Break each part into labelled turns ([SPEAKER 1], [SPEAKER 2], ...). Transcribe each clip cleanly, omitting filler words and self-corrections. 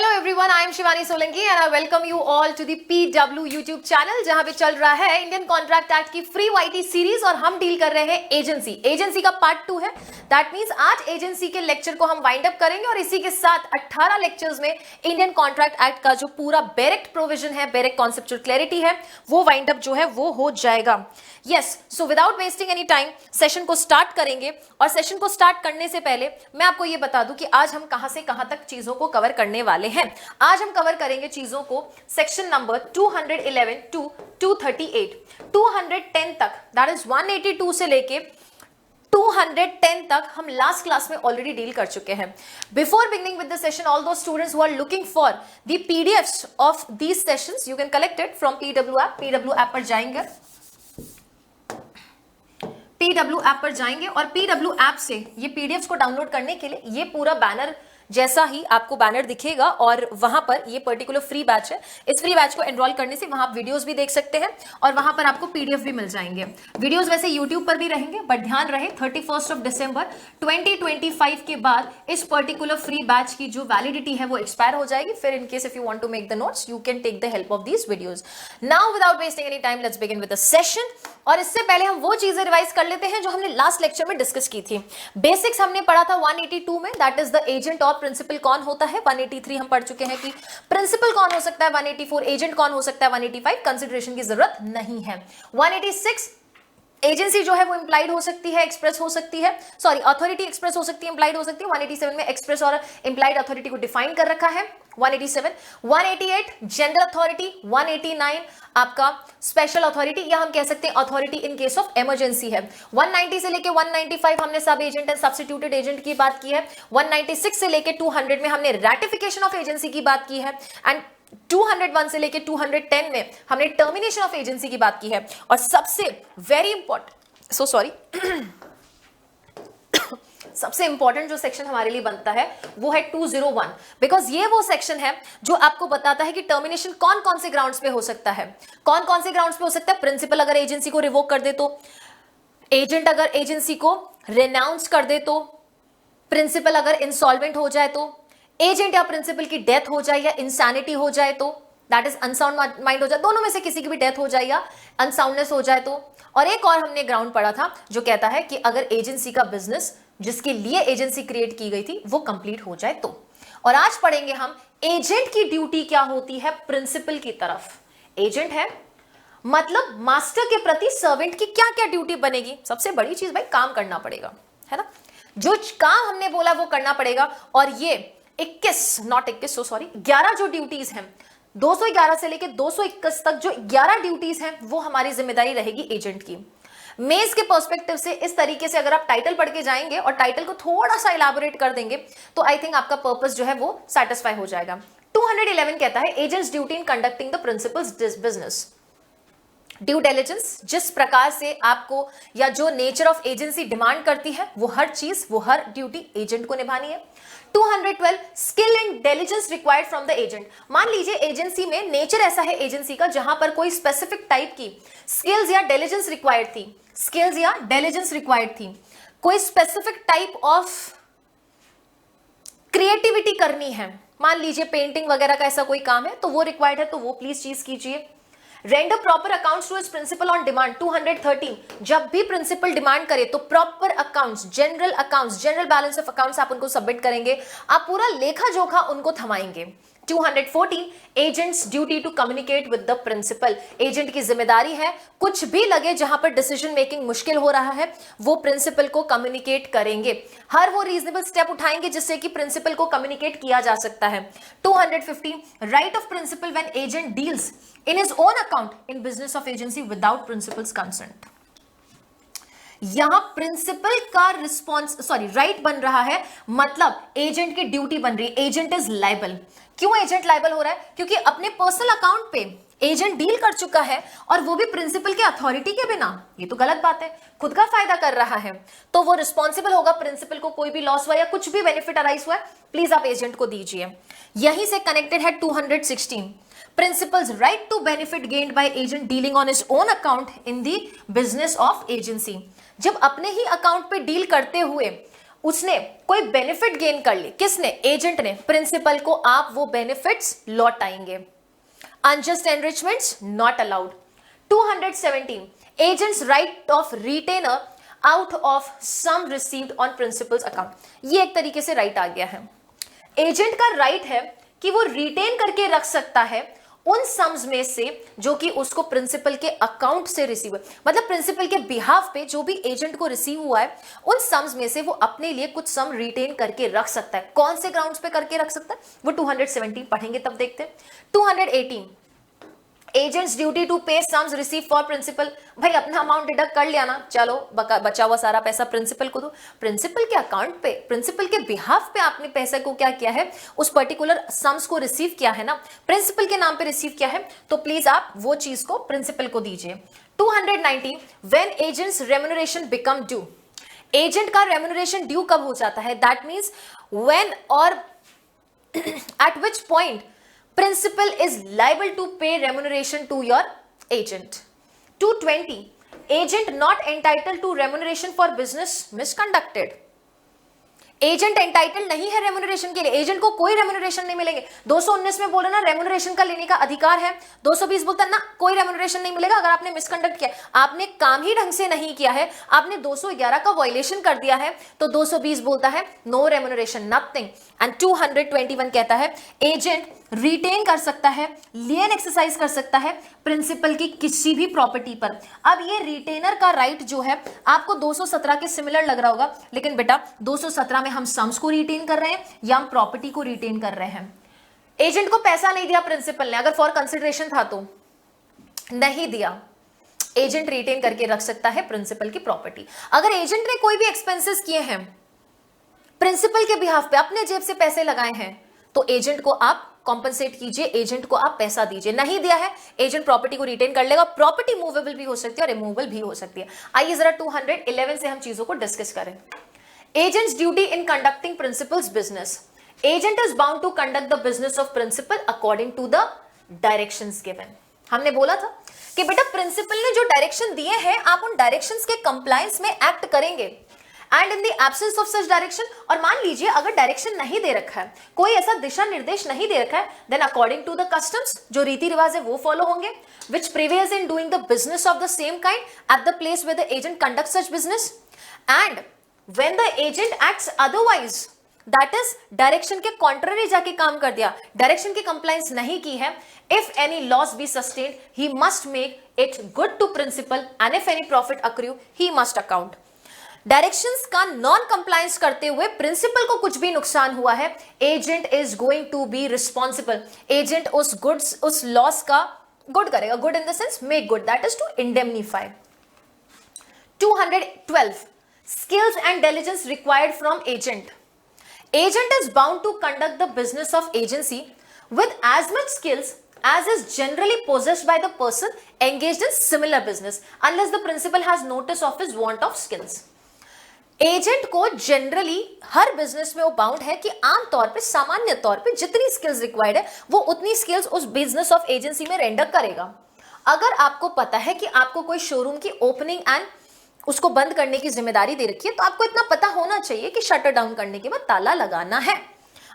[SPEAKER 1] Hello everyone, I am Shivani Solanki and I welcome you all to the PW YouTube channel, जहां पे चल रहा है इंडियन कॉन्ट्रैक्ट एक्ट की फ्री वाईटी सीरीज और हम डील कर रहे हैं एजेंसी का पार्ट 2 है। दैट मींस आज एजेंसी के लेक्चर को हम वाइंड अप करेंगे और इसी के साथ 18 लेक्चर्स में इंडियन कॉन्ट्रैक्ट एक्ट का जो पूरा बेरेक्ट प्रोविजन है, बेरेक्ट कॉन्सेप्चुअल क्लैरिटी है, वो वाइंड अप जो है वो हो जाएगा। Yes, so without wasting any time session को स्टार्ट करेंगे। और सेशन को स्टार्ट करने से पहले मैं आपको ये बता दूं कि आज हम कहां से कहां तक चीजों को कवर करने वाले हैं। आज हम कवर करेंगे चीजों को सेक्शन नंबर 211 टू 238, 210 तक, दैट इज 182 से लेके 210 तक हम लास्ट क्लास में ऑलरेडी डील कर चुके हैं। Before beginning with the session, all those students who are looking for the PDFs of these sessions, you can collect it from PW app पर जाएंगे, पीडब्ल्यू ऐप पर जाएंगे और पीडब्ल्यू ऐप से ये पीडीएफ्स को डाउनलोड करने के लिए ये पूरा बैनर जैसा ही आपको बैनर दिखेगा और वहां पर ये पर्टिकुलर फ्री बैच है। इस फ्री बैच को एनरोल करने से वहां आप वीडियोस भी देख सकते हैं और वहां पर आपको पीडीएफ भी मिल जाएंगे। वीडियोस वैसे यूट्यूब पर भी रहेंगे, बट ध्यान रहे 31 दिसंबर 2025 के बाद इस पर्टिकुलर फ्री बैच की जो वैलिडिटी है वो एक्सपायर हो जाएगी। फिर in case if you want to make the notes, you can take the help of these videos. Now without wasting any time, let's begin with the session. और इससे पहले हम वो चीजें रिवाइज कर लेते हैं जो हमने लास्ट लेक्चर में डिस्कस की थी। बेसिक्स हमने पढ़ा था 182 में, दैट इज द एजेंट और प्रिंसिपल कौन होता है। 183 हम पढ़ चुके हैं कि प्रिंसिपल कौन हो सकता है, 184 एजेंट कौन हो सकता है, 185 कंसिडरेशन की जरूरत नहीं है। 186 एजेंसी जो है वो इंप्लाइड हो सकती है, एक्सप्रेस हो सकती है, सॉरी अथॉरिटी एक्सप्रेस हो सकती है, इंप्लाइड हो सकती है। 187 में एक्सप्रेस और इंप्लाइड अथॉरिटी को डिफाइन कर रखा है। 187, 188 जनरल अथॉरिटी, 189 आपका स्पेशल अथॉरिटी, या हम कह सकते हैं authority in case of emergency है। 190 से लेके 195 हमने सब एजेंट एंड सब्स्टिट्यूटेड एजेंट की बात की है। 196 से लेके 200 में हमने रैटिफिकेशन ऑफ एजेंसी की बात की है एंड 201 से लेके 210 में हमने टर्मिनेशन ऑफ एजेंसी की बात की है। और सबसे वेरी इंपॉर्टेंट, सबसे इंपॉर्टेंट जो सेक्शन हमारे लिए बनता है वो है 201, बिकॉज ये वो सेक्शन है जो आपको बताता है कि टर्मिनेशन कौन कौन से ग्राउंड्स पे हो सकता है। कौन कौन से ग्राउंड्स पे हो सकता है? प्रिंसिपल अगर एजेंसी को रिवोक कर दे तो, एजेंट अगर एजेंसी को रेनाउंस कर दे तो, प्रिंसिपल अगर इंसॉल्वेंट हो जाए तो, एजेंट या प्रिंसिपल की डेथ हो जाए या इंसैनिटी हो जाए तो, दैट इज अनसाउंड माइंड हो जाए, दोनों में से किसी की भी डेथ हो जाए या अनसाउंडनेस हो जाए तो। और एक और हमने ग्राउंड पढ़ा था जो कहता है कि अगर एजेंसी का बिजनेस जिसके लिए एजेंसी क्रिएट की गई थी वो कंप्लीट हो जाए तो। और आज पढ़ेंगे हम एजेंट की ड्यूटी क्या होती है प्रिंसिपल की तरफ। एजेंट है मतलब मास्टर के प्रति सर्वेंट की क्या क्या ड्यूटी बनेगी। सबसे बड़ी चीज भाई, काम करना पड़ेगा, है ना। जो काम हमने बोला वो करना पड़ेगा। और ये 11 जो ड्यूटीज हैं, 211 से लेके 221 तक जो 11 ड्यूटीज हैं वो हमारी जिम्मेदारी रहेगी एजेंट की। मेज के पर्सपेक्टिव से इस तरीके से अगर आप टाइटल पढ़ के जाएंगे और टाइटल को थोड़ा सा इलाबोरेट कर देंगे तो आई थिंक आपका पर्पस जो है वो सेटिस्फाई हो जाएगा। 211 कहता है agents duty in conducting the principles business. Due diligence, जिस प्रकार से आपको या जो नेचर ऑफ एजेंसी डिमांड करती है वो हर चीज, वो हर ड्यूटी एजेंट को निभानी है। 212 skill and diligence required from the agent. मान लीजिए एजेंसी में नेचर ऐसा है एजेंसी का जहां पर कोई स्पेसिफिक टाइप की स्किल्स या डिलिजेंस रिक्वायर्ड थी, स्किल्स या डिलिजेंस रिक्वायर्ड थी, कोई स्पेसिफिक टाइप ऑफ क्रिएटिविटी करनी है, मान लीजिए पेंटिंग वगैरह का ऐसा कोई काम है तो वो रिक्वायर्ड है, तो वो प्लीज चीज कीजिए। Render proper accounts to its principal on demand. 213 जब भी प्रिंसिपल डिमांड करे तो proper accounts, general balance of accounts आप उनको सबमिट करेंगे, आप पूरा लेखा जोखा उनको थमाएंगे। 214 agent's duty to communicate with the principal. Agent की जिम्मेदारी है कुछ भी लगे जहां पर डिसीजन मेकिंग मुश्किल हो रहा है वो प्रिंसिपल को कम्युनिकेट करेंगे, हर वो रीजनेबल स्टेप उठाएंगे जिससे कि प्रिंसिपल को कम्युनिकेट किया जा सकता है। 215 right of principal when agent deals in his own account in business of agency without principal's consent. यहां प्रिंसिपल का राइट बन रहा है, मतलब एजेंट की ड्यूटी बन रही है। Agent is liable. क्यों एजेंट लायबल हो रहा है? क्योंकि अपने पर्सनल अकाउंट पे एजेंट डील कर चुका है और वो भी प्रिंसिपल के अथॉरिटी के बिना। ये तो गलत बात है, खुद का फायदा कर रहा है तो वो रिस्पॉन्सिबल होगा। प्रिंसिपल को कोई भी लॉस हुआ या कुछ भी बेनिफिट अराइज हुआ है, प्लीज आप एजेंट को दीजिए। यहीं से कनेक्टेड है 216 principal's right to benefit gained by agent dealing on his own account in the business of agency. जब अपने ही अकाउंट पे डील करते हुए उसने कोई बेनिफिट गेन कर ली, किसने? एजेंट ने प्रिंसिपल को, आप वो बेनिफिट्स लौटाएंगे। Unjust enrichments not allowed. 217 agents right of retainer out of sum received on principal's account. ये एक तरीके से राइट आ गया है। एजेंट का राइट है कि वो रिटेन करके रख सकता है उन सम्स में से जो कि उसको प्रिंसिपल के अकाउंट से रिसीव है, मतलब प्रिंसिपल के बिहाफ पे जो भी एजेंट को रिसीव हुआ है उन सम्स में से वो अपने लिए कुछ सम रिटेन करके रख सकता है। कौन से ग्राउंड्स पे करके रख सकता है वो 217 पढ़ेंगे तब देखते हैं। 218 एजेंट्स ड्यूटी टू पे सम्स रिसीव फॉर प्रिंसिपल। भाई अपना अमाउंट डिडक्ट कर लिया ना, चलो बचा हुआ सारा पैसा प्रिंसिपल को दो। प्रिंसिपल के अकाउंट पे, प्रिंसिपल के बिहाफ पे आपने पैसे को क्या किया है, उस पर्टिकुलर सम्स को रिसीव किया है ना, प्रिंसिपल के नाम पे रिसीव किया है, तो प्लीज आप वो चीज को प्रिंसिपल को दीजिए। 219 when agents remuneration become due. Agent का रेम्युनरेशन ड्यू कब हो जाता है? दैट मीन्स व्हेन और eight which point principal is liable to pay remuneration to your agent. 220 agent not entitled to remuneration for business misconducted. Agent entitle नहीं है remuneration के लिए, एजेंट को कोई रेम्यूनरेशन नहीं मिलेंगे। 219 में बोला ना रेम्यूनरेशन का लेने का अधिकार है, 220 बोलता ना कोई रेम्यूनरेशन नहीं मिलेगा अगर आपने मिसकंडक्ट किया, आपने काम ही ढंग से नहीं किया है, आपने 211 का वायलेशन कर दिया है, तो 220 बोलता है नो रेम्यूनरेशन, नथिंग। एंड 221 कहता है एजेंट रिटेन कर सकता है, लियन एक्सरसाइज कर सकता है प्रिंसिपल की किसी भी प्रॉपर्टी पर। अब ये रिटेनर का राइट जो है आपको 217 के सिमिलर लग रहा होगा, लेकिन बेटा 217 में हम सम्स को रिटेन कर रहे हैं या हम प्रॉपर्टी को रिटेन कर रहे हैं। एजेंट को पैसा नहीं दिया प्रिंसिपल ने, अगर फॉर कंसिडरेशन था तो नहीं दिया, एजेंट रिटेन करके रख सकता है प्रिंसिपल की प्रॉपर्टी। अगर एजेंट ने कोई भी एक्सपेंसेस किए हैं प्रिंसिपल के बिहाफ पे, अपने जेब से पैसे लगाए हैं, तो एजेंट को आप कॉम्पनसेट कीजिए, एजेंट को आप पैसा दीजिए। नहीं दिया है एजेंट प्रॉपर्टी को रिटेन कर लेगा। प्रॉपर्टी मूवेबल भी हो सकती है और रिमूवेबल भी हो सकती है। आइए जरा 211 से हम चीजों को डिस्कस करें। Agent's duty in conducting principal's business. Agent is bound to conduct the business of principal according to the directions given. हमने बोला था कि बेटा प्रिंसिपल ने जो डायरेक्शन दिए हैं आप उन डायरेक्शंस के कंप्लायंस में एक्ट करेंगे। And in the absence of such direction, और मान लीजिए अगर डायरेक्शन नहीं दे रखा है, कोई ऐसा दिशा निर्देश नहीं दे रखा है, then according to the customs, जो रीति रिवाज है वो फॉलो होंगे, which prevails in doing the business of the same kind at the place where the agent conduct such business. And when the agent acts otherwise, that is direction के contrary जाके काम कर दिया, डायरेक्शन की compliance नहीं की है, if any loss be sustained he must make it good to principal and if any profit accrue he must account. Directions का नॉन कंप्लायंस करते हुए प्रिंसिपल को कुछ भी नुकसान हुआ है, agent is going to be responsible. Agent उस गुड्स, उस लॉस का गुड करेगा, good in the sense make good, that is to indemnify. 212 skills and diligence required from agent. Agent is bound to conduct the business of agency with as much skills as is generally possessed by the person engaged in similar business unless the principal has notice of his want of skills. Agent को generally हर business में वो bound है कि आमतौर पे, सामान्य तौर पे जितनी स्किल्स रिक्वायर्ड है वो उतनी स्किल्स उस बिजनेस ऑफ एजेंसी में रेंडर करेगा। अगर आपको पता है कि आपको कोई शोरूम की ओपनिंग एंड उसको बंद करने की जिम्मेदारी दे रखी है, तो आपको इतना पता होना चाहिए कि शटर डाउन करने के बाद ताला लगाना है।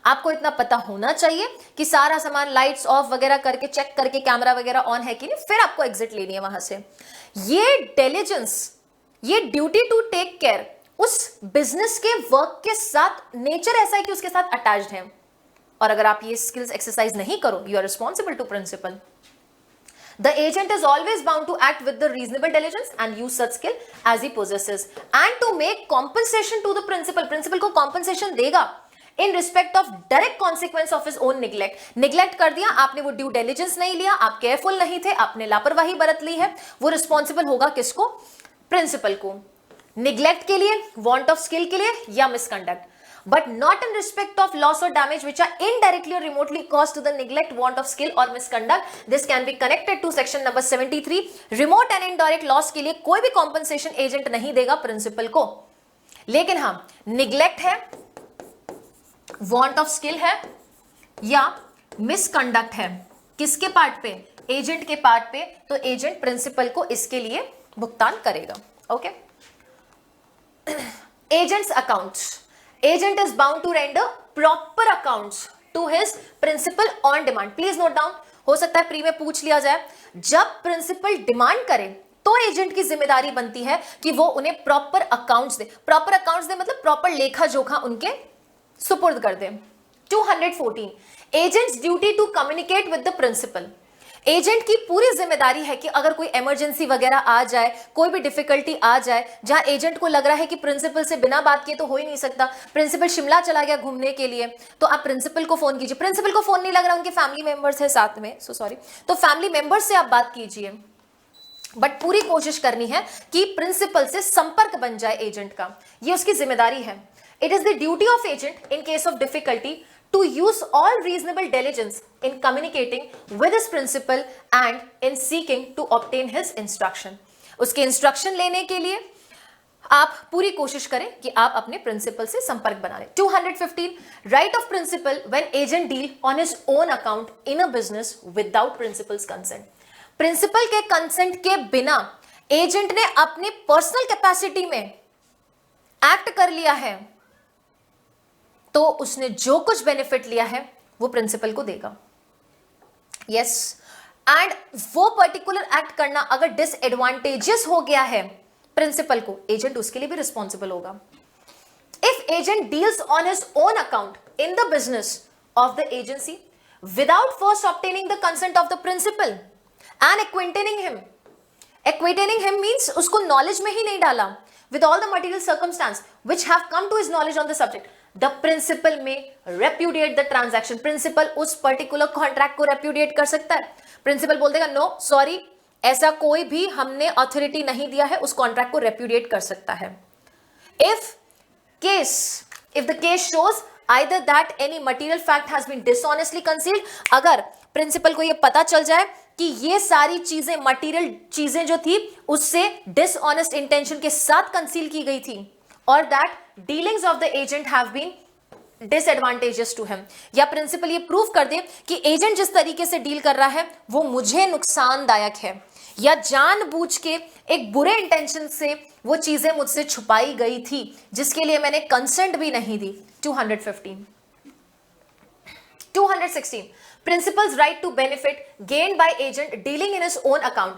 [SPEAKER 1] आपको इतना पता होना चाहिए कि सारा सामान लाइट्स ऑफ वगैरह करके चेक करके कैमरा वगैरह ऑन है कि नहीं, फिर आपको एग्जिट लेनी है वहां से। ये डिलिजेंस, ये ड्यूटी टू टेक केयर उस बिजनेस के वर्क के साथ नेचर ऐसा है कि उसके साथ अटैच्ड है, और अगर आप ये स्किल्स एक्सरसाइज नहीं करो, you are responsible to principal. The agent is always bound to act with the reasonable diligence and use such skill as he possesses and to make compensation to the principal. Principal को compensation देगा in respect of direct consequence of his own neglect. Neglect कर दिया आपने, वो due diligence नहीं लिया, आप careful नहीं थे, आपने लापरवाही बरत ली है, वो responsible होगा किसको? Principal को। Neglect के लिए, want of skill के लिए या misconduct, but not in respect of loss or damage which are indirectly or remotely caused to the neglect, want of skill or misconduct. This can be connected to section number 73. Remote and indirect loss के लिए कोई भी compensation agent नहीं देगा principal को, लेकिन हाँ neglect है, want of skill है या misconduct है, किसके पार्ट पे? एजेंट के पार्ट पे, तो एजेंट प्रिंसिपल को इसके लिए भुगतान करेगा। Okay, agent's accounts. Agent is bound to render proper accounts to his principal on demand. Please note down, हो सकता है प्री में पूछ लिया जाए, जब प्रिंसिपल डिमांड करे तो एजेंट की जिम्मेदारी बनती है कि वो उन्हें प्रॉपर अकाउंट्स दे। प्रॉपर अकाउंट्स दे मतलब प्रॉपर लेखा जोखा उनके सुपुर्द कर दे। 214 agent's duty to communicate with the principal. Agent की पूरी जिम्मेदारी है कि अगर कोई इमरजेंसी वगैरह आ जाए, कोई भी डिफिकल्टी आ जाए, जहां एजेंट को लग रहा है कि प्रिंसिपल से बिना बात किए तो हो ही नहीं सकता, प्रिंसिपल शिमला चला गया घूमने के लिए, तो आप प्रिंसिपल को फोन कीजिए। प्रिंसिपल को फोन नहीं लग रहा, उनके फैमिली मेंबर्स है साथ में, सो सॉरी, तो फैमिली मेंबर्स से आप बात कीजिए, बट पूरी कोशिश करनी है कि प्रिंसिपल से संपर्क बन जाए एजेंट का, ये उसकी जिम्मेदारी है। It is the duty of agent in case of difficulty to use all reasonable diligence in communicating with his principal and in seeking to obtain his instruction। उसके इंस्ट्रक्शन लेने के लिए आप पूरी कोशिश करें कि आप अपने प्रिंसिपल से संपर्क बना लें। 215 right of principal when agent deal on his own account in a business without principal's consent. Principal के कंसेंट के बिना एजेंट ने अपनी पर्सनल कैपेसिटी में एक्ट कर लिया है तो उसने जो कुछ बेनिफिट लिया है वो प्रिंसिपल को देगा। यस, एंड वो पर्टिकुलर एक्ट करना अगर डिसएडवांटेजेस हो गया है प्रिंसिपल को, एजेंट उसके लिए भी रिस्पॉन्सिबल होगा। If agent deals on his own account in the business of the agency without first obtaining the consent of the principal and acquainting him means उसको नॉलेज में ही नहीं डाला, with all the material circumstances which have come to his knowledge on the subject, the principal may repudiate the transaction. Principal उस particular contract को repudiate कर सकता है। प्रिंसिपल बोल देगा नो सॉरी, ऐसा कोई भी हमने अथॉरिटी नहीं दिया है, उस कॉन्ट्रैक्ट को रेप्यूडिएट कर सकता है। If the case shows either that any material fact has been dishonestly concealed, अगर प्रिंसिपल को यह पता चल जाए कि ये सारी चीजें, मटेरियल चीजें जो थी उससे डिसऑनेस्ट इंटेंशन के साथ कंसील की गई थी, और that dealings of the agent have been disadvantages to him, या प्रिंसिपल ये प्रूव कर दे कि एजेंट जिस तरीके से डील कर रहा है वो मुझे नुकसानदायक है, या जानबूझ के एक बुरे इंटेंशन से वो चीजें मुझसे छुपाई गई थी जिसके लिए मैंने कंसेंट भी नहीं दी। 216 principal's right to benefit gained by agent dealing in his own account.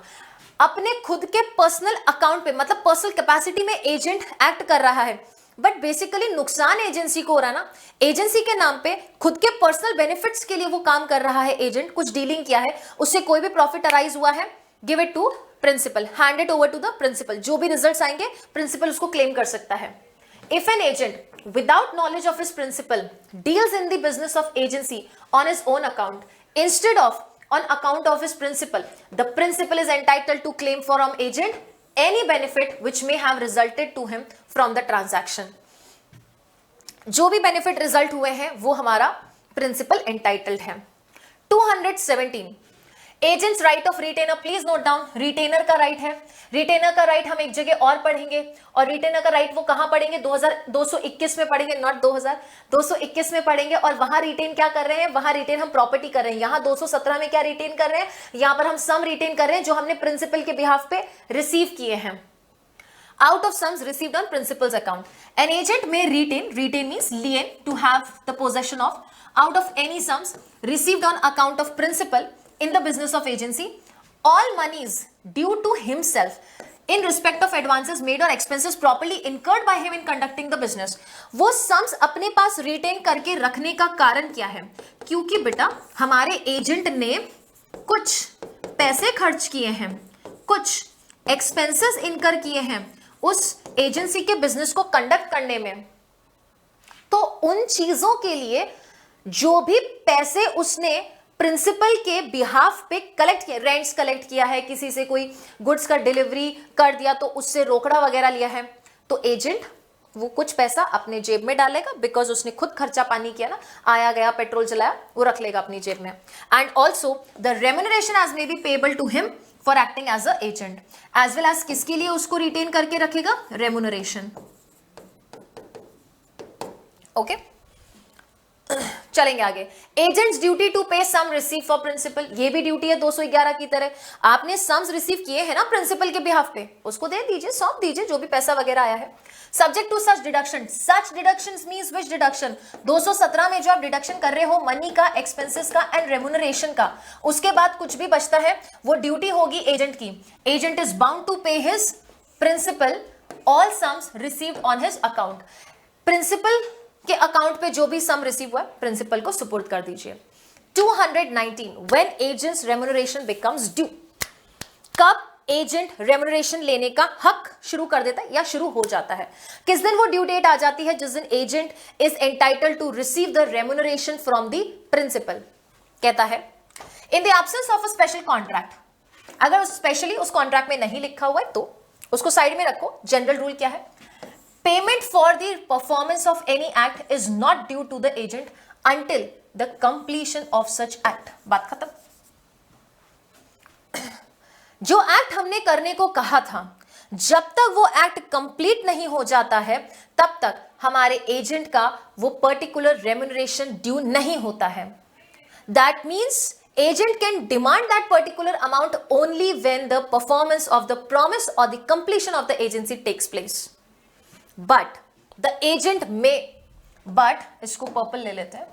[SPEAKER 1] अपने खुद के पर्सनल अकाउंट पे, मतलब पर्सनल कैपेसिटी में एजेंट एक्ट कर रहा है, बट बेसिकली नुकसान एजेंसी को हो रहा है ना, एजेंसी के नाम पे खुद के पर्सनल बेनिफिट्स के लिए वो काम कर रहा है, एजेंट कुछ डीलिंग किया है, उससे कोई भी प्रॉफिट अराइज हुआ है, give it to principal, hand it over to the principal, जो भी रिजल्ट्स आएंगे प्रिंसिपल उसको क्लेम कर सकता है। If an agent without knowledge of his principal deals in the business of agency on his own account instead of on account of his principal, the principal is entitled to claim from agent any benefit which may have resulted to him from the transaction। जो भी benefit result हुए हैं वो हमारा principal entitled है। 217 agents right of retainer. Please note down, retainer का right है। Retainer का राइट हम एक जगह और पढ़ेंगे, और रिटेनर का राइट वो कहां पढ़ेंगे, 221 में पढ़ेंगे, नॉट 221 में पढ़ेंगे, और वहां रिटेन क्या कर रहे हैं, वहां रिटेन हम प्रॉपर्टी कर रहे हैं। यहां 217 में क्या रिटेन कर रहे हैं, यहां पर हम सम रिटेन कर रहे हैं जो हमने प्रिंसिपल के बिहाफ पे रिसीव किए हैं, out of sums received on principal's account. An agent may retain means lien, to have the possession of, out of any sums received on account of principal in the business of agency, all monies due to himself in respect of advances made or expenses properly incurred by him in conducting the business। वो sums अपने पास retain करके रखने का कारण क्या है, क्योंकि बेटा हमारे एजेंट ने कुछ पैसे खर्च किए हैं, कुछ एक्सपेंसेस इनकर किए हैं उस एजेंसी के बिजनेस को कंडक्ट करने में, तो उन चीजों के लिए जो भी पैसे उसने प्रिंसिपल के बिहाफ पे कलेक्ट किया, रेंट्स कलेक्ट किया है, किसी से कोई गुड्स का डिलीवरी कर दिया तो उससे रोकड़ा वगैरह लिया है, तो एजेंट वो कुछ पैसा अपने जेब में डालेगा, बिकॉज उसने खुद खर्चा पानी किया ना, आया गया पेट्रोल चलाया, वो रख लेगा अपनी जेब में। And also the remuneration as may be payable to him for acting as a agent, as well as किसके लिए उसको रिटेन करके रखेगा, रेम्यूनरेशन। ओके, चलेंगे आगे। एजेंट्स ड्यूटी टू पे सम रिसीव फॉर प्रिंसिपल, ये भी ड्यूटी है 211 की तरह। आपने सम्स रिसीव किए हैं ना प्रिंसिपल के बिहाफ पे, उसको दे दीजिए, सौंप दीजिए जो भी पैसा वगैरह आया है। Subject to such deduction, such deductions means which deduction, 217 में जो आप डिडक्शन कर रहे हो मनी का, एक्सपेंसेस का एंड रेम्यूनरेशन का, उसके बाद कुछ भी बचता है वो ड्यूटी होगी एजेंट की। Agent is bound to pay his principal all sums received on his account, principal के अकाउंट पे जो भी सम रिसीव हुआ प्रिंसिपल को सुपुर्द कर दीजिए। 219 when agents remuneration becomes due, कब एजेंट रेम्यूनरेशन लेने का हक शुरू कर देता है या शुरू हो जाता है, किस दिन वो ड्यू डेट आ जाती है जिस दिन agent is entitled to receive the remuneration from the principal. कहता है in the absence of a special contract, अगर स्पेशली उस कॉन्ट्रैक्ट में नहीं लिखा हुआ है तो उसको साइड में रखो। जनरल रूल क्या है, payment for the performance of any act is not due to the agent until the completion of such act. बात खत्म। जो एक्ट हमने करने को कहा था जब तक वो एक्ट कंप्लीट नहीं हो जाता है तब तक हमारे एजेंट का वो पर्टिकुलर रेम्यूनरेशन ड्यू नहीं होता है। That means agent can demand that particular amount only when the performance of the promise or the completion of the agency takes place. But the agent may, but इसको purple ले लेते हैं,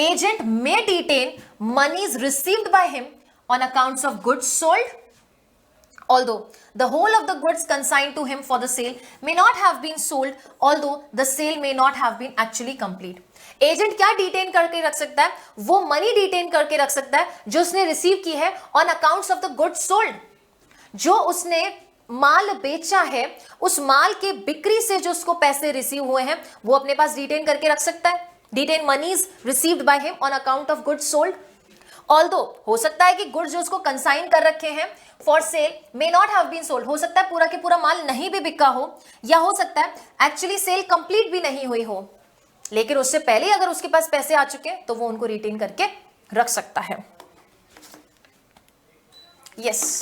[SPEAKER 1] agent may detain monies received by him on accounts of goods sold, although the whole of the goods consigned to him for the sale may not have been sold, although the sale may not have been actually complete. Agent क्या detain करके रख सकता है, वो money detain करके रख सकता है जो उसने रिसीव की है on accounts of the goods sold, जो उसने माल बेचा है उस माल के बिक्री से जो उसको पैसे रिसीव हुए हैं वो अपने पास डिटेन करके रख सकता है। Detain monies received by him on account of goods sold, although हो सकता है कि गुड्स जो उसको कंसाइन कर रखे हैं for sale may not have been sold, हो सकता है पूरा के पूरा माल नहीं भी बिका हो, या हो सकता है एक्चुअली सेल कंप्लीट भी नहीं हुई हो, लेकिन उससे पहले अगर उसके पास पैसे आ चुके हैं तो वो उनको रिटेन करके रख सकता है। Yes,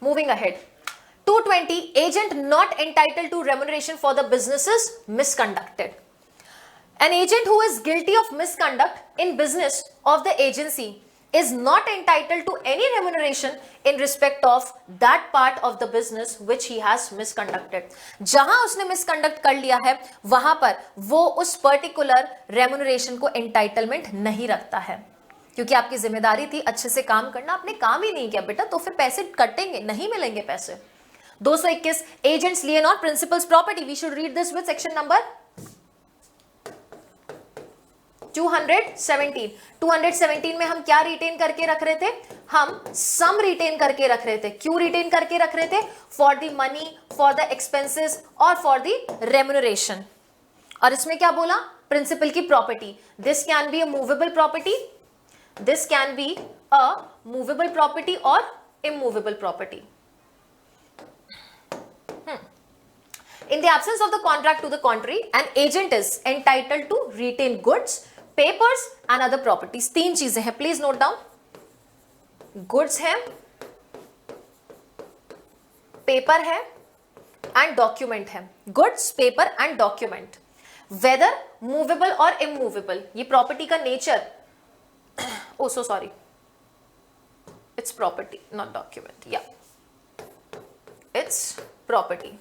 [SPEAKER 1] moving ahead. 220 agent not entitled to remuneration for the businesses misconducted, an agent who is guilty of misconduct in business of the agency is not entitled to any remuneration in respect of that part of the business which he has misconducted. जहां उसने misconduct कर लिया है वहां पर वो उस particular remuneration को entitlement नहीं रखता है, क्योंकि आपकी जिम्मेदारी थी अच्छे से काम करना, आपने काम ही नहीं किया बेटा तो फिर पैसे कटेंगे, नहीं मिलेंगे पैसे। 221 agents lien on principal's property, we should read this with section number 217। 217 में हम क्या रिटेन करके रख रहे थे, हम सम रिटेन करके रख रहे थे। क्यों रिटेन करके रख रहे थे, for the money, for the expenses और फॉर द रेम्यूनरेशन। और इसमें क्या बोला, प्रिंसिपल की property, this can be a movable property, this can be a movable property और immovable property. In the absence of the contract to the contrary, an agent is entitled to retain goods, papers and other properties। तीन चीजें हैं, please note down. Goods है, paper है and document है। Goods, paper and document, whether movable और immovable, ये property का nature, oh so sorry, it's property not document, या it's property.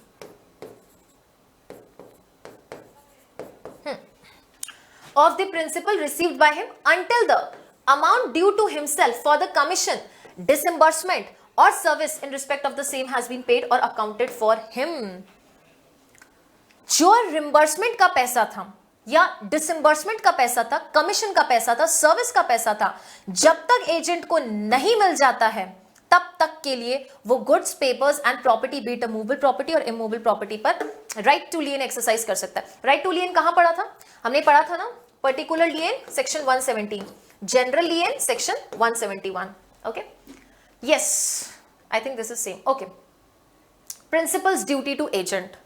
[SPEAKER 1] Of the principal received by him until the amount due to himself for the commission, disbursement or service in respect of the same has been paid or accounted for him। जो reimbursement का पैसा था या डिसइंबर्समेंट का पैसा था, commission का पैसा था, सर्विस का पैसा था, जब तक एजेंट को नहीं मिल जाता है तब तक के लिए वो goods, papers and property, be it movable property और इमूवेबल प्रॉपर्टी पर राइट टू लियन एक्सरसाइज कर सकता है। राइट टू लियन कहां पढ़ा था, हमने पढ़ा था ना, particular lien section 117, general lien section 171। Okay, yes, I think this is same. Okay, principal's duty to agent.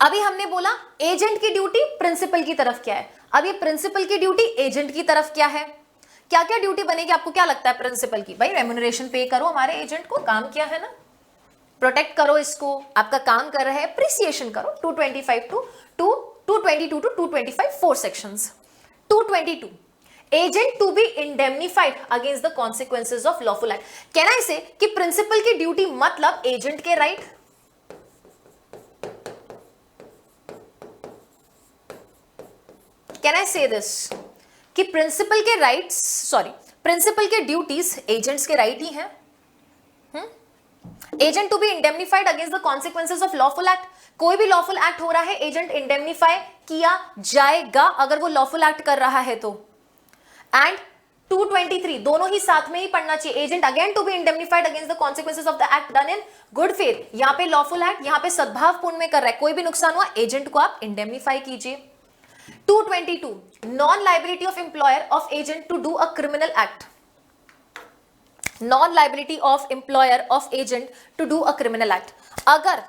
[SPEAKER 1] अभी हमने बोला एजेंट की ड्यूटी प्रिंसिपल की तरफ क्या है, अब ये प्रिंसिपल की ड्यूटी एजेंट की तरफ क्या है। क्या क्या ड्यूटी बनेगी आपको क्या लगता है प्रिंसिपल की, भाई रेम्यूनरेशन पे करो हमारे एजेंट को, काम किया है ना, प्रोटेक्ट करो इसको, आपका काम कर रहा है, अप्रिसिएशन करो। 222 to 225 4 sections. 222, agent to be indemnified against the consequences of lawful act. Can I say कि प्रिंसिपल की ड्यूटी मतलब एजेंट के राइट, कैन आई से दिस कि प्रिंसिपल के राइट्स, सॉरी, प्रिंसिपल के ड्यूटीज एजेंट्स के राइट ही हैं। Agent to be indemnified against the consequences of lawful act, कोई भी लॉफुल एक्ट हो रहा है एजेंट इंडेमनिफाई किया जाएगा अगर वो लॉफुल एक्ट कर रहा है तो। एंड 223 दोनों ही साथ में ही पढ़ना चाहिए, agent again to be indemnified against the consequences of the act done in good faith, यहां पे लॉफुल एक्ट, यहां पे सद्भावपूर्ण में कर रहा है, कोई भी नुकसान हुआ एजेंट को आप इंडेमनिफाई कीजिए। 222 non liability of employer of agent to do a criminal act, non liability of employer of agent to do a criminal act, अगर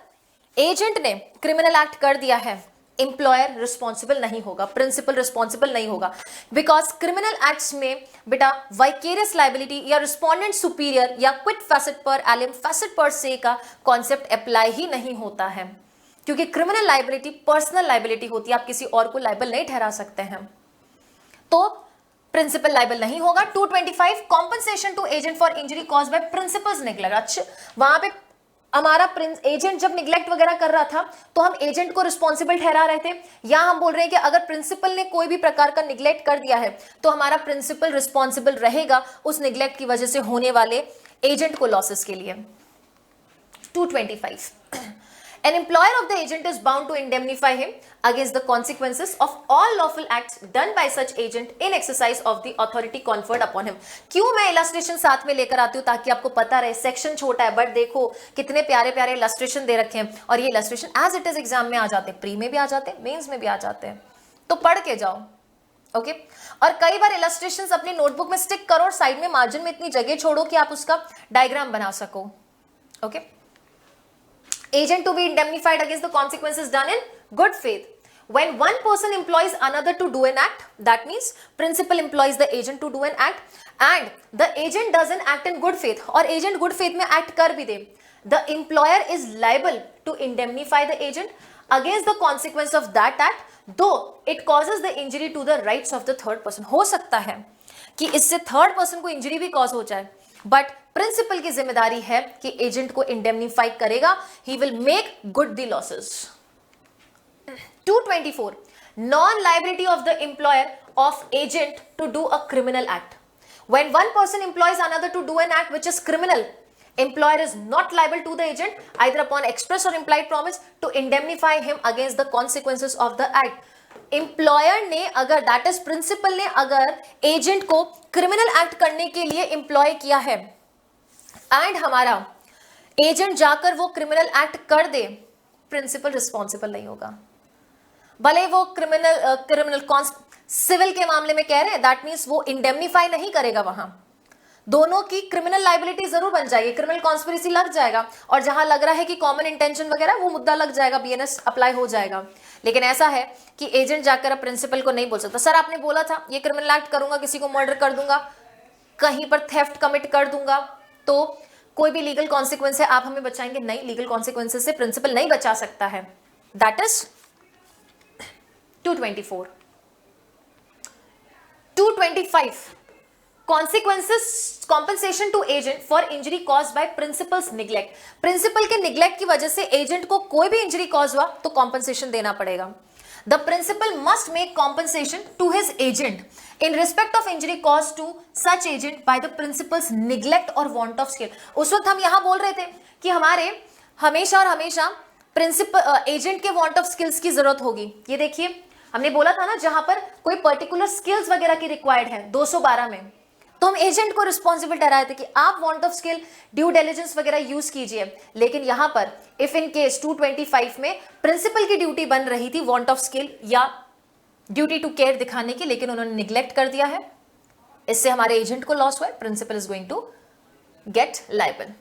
[SPEAKER 1] एजेंट ने क्रिमिनल एक्ट कर दिया है एम्प्लॉयर रिस्पॉन्सिबल नहीं होगा, प्रिंसिपल रिस्पॉन्सिबल नहीं होगा, बिकॉज क्रिमिनल एक्ट्स में बेटा वाइकेरियस लाइबिलिटी या रिस्पोंडेंट सुपीरियर या क्विट फैसेट पर एलिम फैसेट पर से का कॉन्सेप्ट अप्लाई ही नहीं होता है, क्योंकि क्रिमिनल लाइबिलिटी पर्सनल लाइबिलिटी होती है, आप किसी और को लाइबल नहीं ठहरा सकते हैं, तो प्रिंसिपल लाइबल नहीं होगा। 225 compensation to agent for injury cause by principal's neglect, अच्छा वहां पे हमारा एजेंट जब निग्लेक्ट वगैरह कर रहा था तो हम एजेंट को रिस्पॉन्सिबल ठहरा रहे थे, यहां हम बोल रहे हैं कि अगर प्रिंसिपल ने कोई भी प्रकार का निग्लेक्ट कर दिया है तो हमारा प्रिंसिपल रिस्पॉन्सिबल रहेगा उस निग्लेक्ट की वजह से होने वाले एजेंट को लॉसेस के लिए। 225 An employer of the agent is bound to indemnify him against the consequences of all lawful acts done by such agent in exercise of the authority conferred upon him। क्यों मैं illustration साथ में लेकर आती हूँ ताकि आपको पता रहे, सेक्शन छोटा है बट देखो कितने प्यारे प्यारे इलस्ट्रेशन दे रखे हैं, और ये illustration as it is exam में आ जाते हैं, प्री में भी आ जाते हैं, मेंस में भी आ जाते हैं, तो पढ़ के जाओ। ओके और कई बार इलस्ट्रेशंस अपनी नोटबुक में स्टिक करो और साइड में मार्जिन में इतनी जगह छोड़ो कि आप उसका डायग्राम बना सको। Okay agent to be indemnified against the consequences done in good faith. When one person employs another to do an act, that means principal employs the agent to do an act and the agent doesn't act in good faith और agent good faith में act कर भी दे, the employer is liable to indemnify the agent against the consequence of that act though it causes the injury to the rights of the third person। हो सकता है कि इससे third person को injury भी कॉज हो जाए, बट प्रिंसिपल की जिम्मेदारी है कि एजेंट को इंडेमनिफाई करेगा, he will make good the losses. 224 non liability of the employer of agent to do a criminal act. When one person employs another to do an act which is criminal, employer is not liable to the agent either upon express or implied promise to indemnify him against the consequences of the act। Employer ने अगर, that is principal ने अगर agent को criminal act करने के लिए employ किया है एंड हमारा एजेंट जाकर वो क्रिमिनल एक्ट कर दे, प्रिंसिपल रिस्पॉन्सिबल नहीं होगा, भले वो क्रिमिनल सिविल के मामले में कह रहे हैं, दैट मीन्स वो इंडेमनिफाई नहीं करेगा, वहां दोनों की क्रिमिनल लाइबिलिटी जरूर बन जाएगी, क्रिमिनल कॉन्स्पिरेसी लग जाएगा, और जहां लग रहा है कि कॉमन इंटेंशन वगैरह वो मुद्दा लग जाएगा, बीएनएस अप्लाई हो जाएगा। लेकिन ऐसा है कि एजेंट जाकर अब प्रिंसिपल को नहीं बोल सकता, सर आपने बोला था ये क्रिमिनल एक्ट करूंगा, किसी को मर्डर कर दूंगा, कहीं पर थेफ्ट कमिट कर दूंगा, तो कोई भी लीगल कॉन्सिक्वेंस है आप हमें बचाएंगे, नहीं, लीगल कॉन्सिक्वेंसेस से प्रिंसिपल नहीं बचा सकता है। That is 224। 225 consequences compensation to agent for injury caused by principal's neglect। Principal के निग्लेक्ट की वजह से एजेंट को कोई भी इंजरी कॉज हुआ तो कॉम्पनसेशन देना पड़ेगा। The principal must make compensation to his agent in respect of injury caused to such agent by the principal's neglect or want of skill। उस वक्त हम यहां बोल रहे थे कि हमारे हमेशा और हमेशा प्रिंसिपल एजेंट के want of skills की जरूरत होगी। ये देखिए हमने बोला था ना, जहां पर कोई पर्टिकुलर स्किल्स वगैरह की रिक्वायर्ड है 212 में, तो हम एजेंट को रिस्पॉन्सिबल ठहराए थे कि आप want of skill, due diligence वगैरह यूज कीजिए। लेकिन यहां पर इफ इन केस 225 में प्रिंसिपल की ड्यूटी बन रही थी वांट ऑफ स्किल या ड्यूटी टू केयर दिखाने की, लेकिन उन्होंने निग्लेक्ट कर दिया है, इससे हमारे एजेंट को लॉस हुआ है, principal is going to get liable.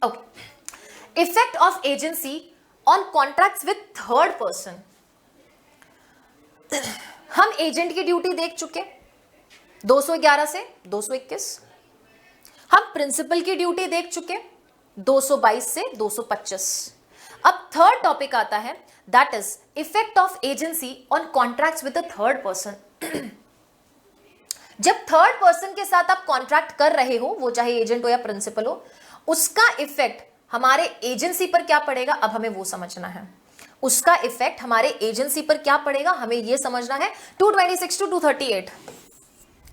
[SPEAKER 1] Okay, effect of agency on contracts with third person. हम एजेंट की ड्यूटी देख चुके 211 से 221, हम प्रिंसिपल की ड्यूटी देख चुके 222 से 225। अब थर्ड टॉपिक आता है, that is effect of agency on contracts with the third person. जब थर्ड पर्सन के साथ आप कॉन्ट्रैक्ट कर रहे हो, वो चाहे एजेंट हो या प्रिंसिपल हो, उसका इफेक्ट हमारे एजेंसी पर क्या पड़ेगा, अब हमें वो समझना है। उसका इफेक्ट हमारे एजेंसी पर क्या पड़ेगा, हमें यह समझना है। 226 टू 238,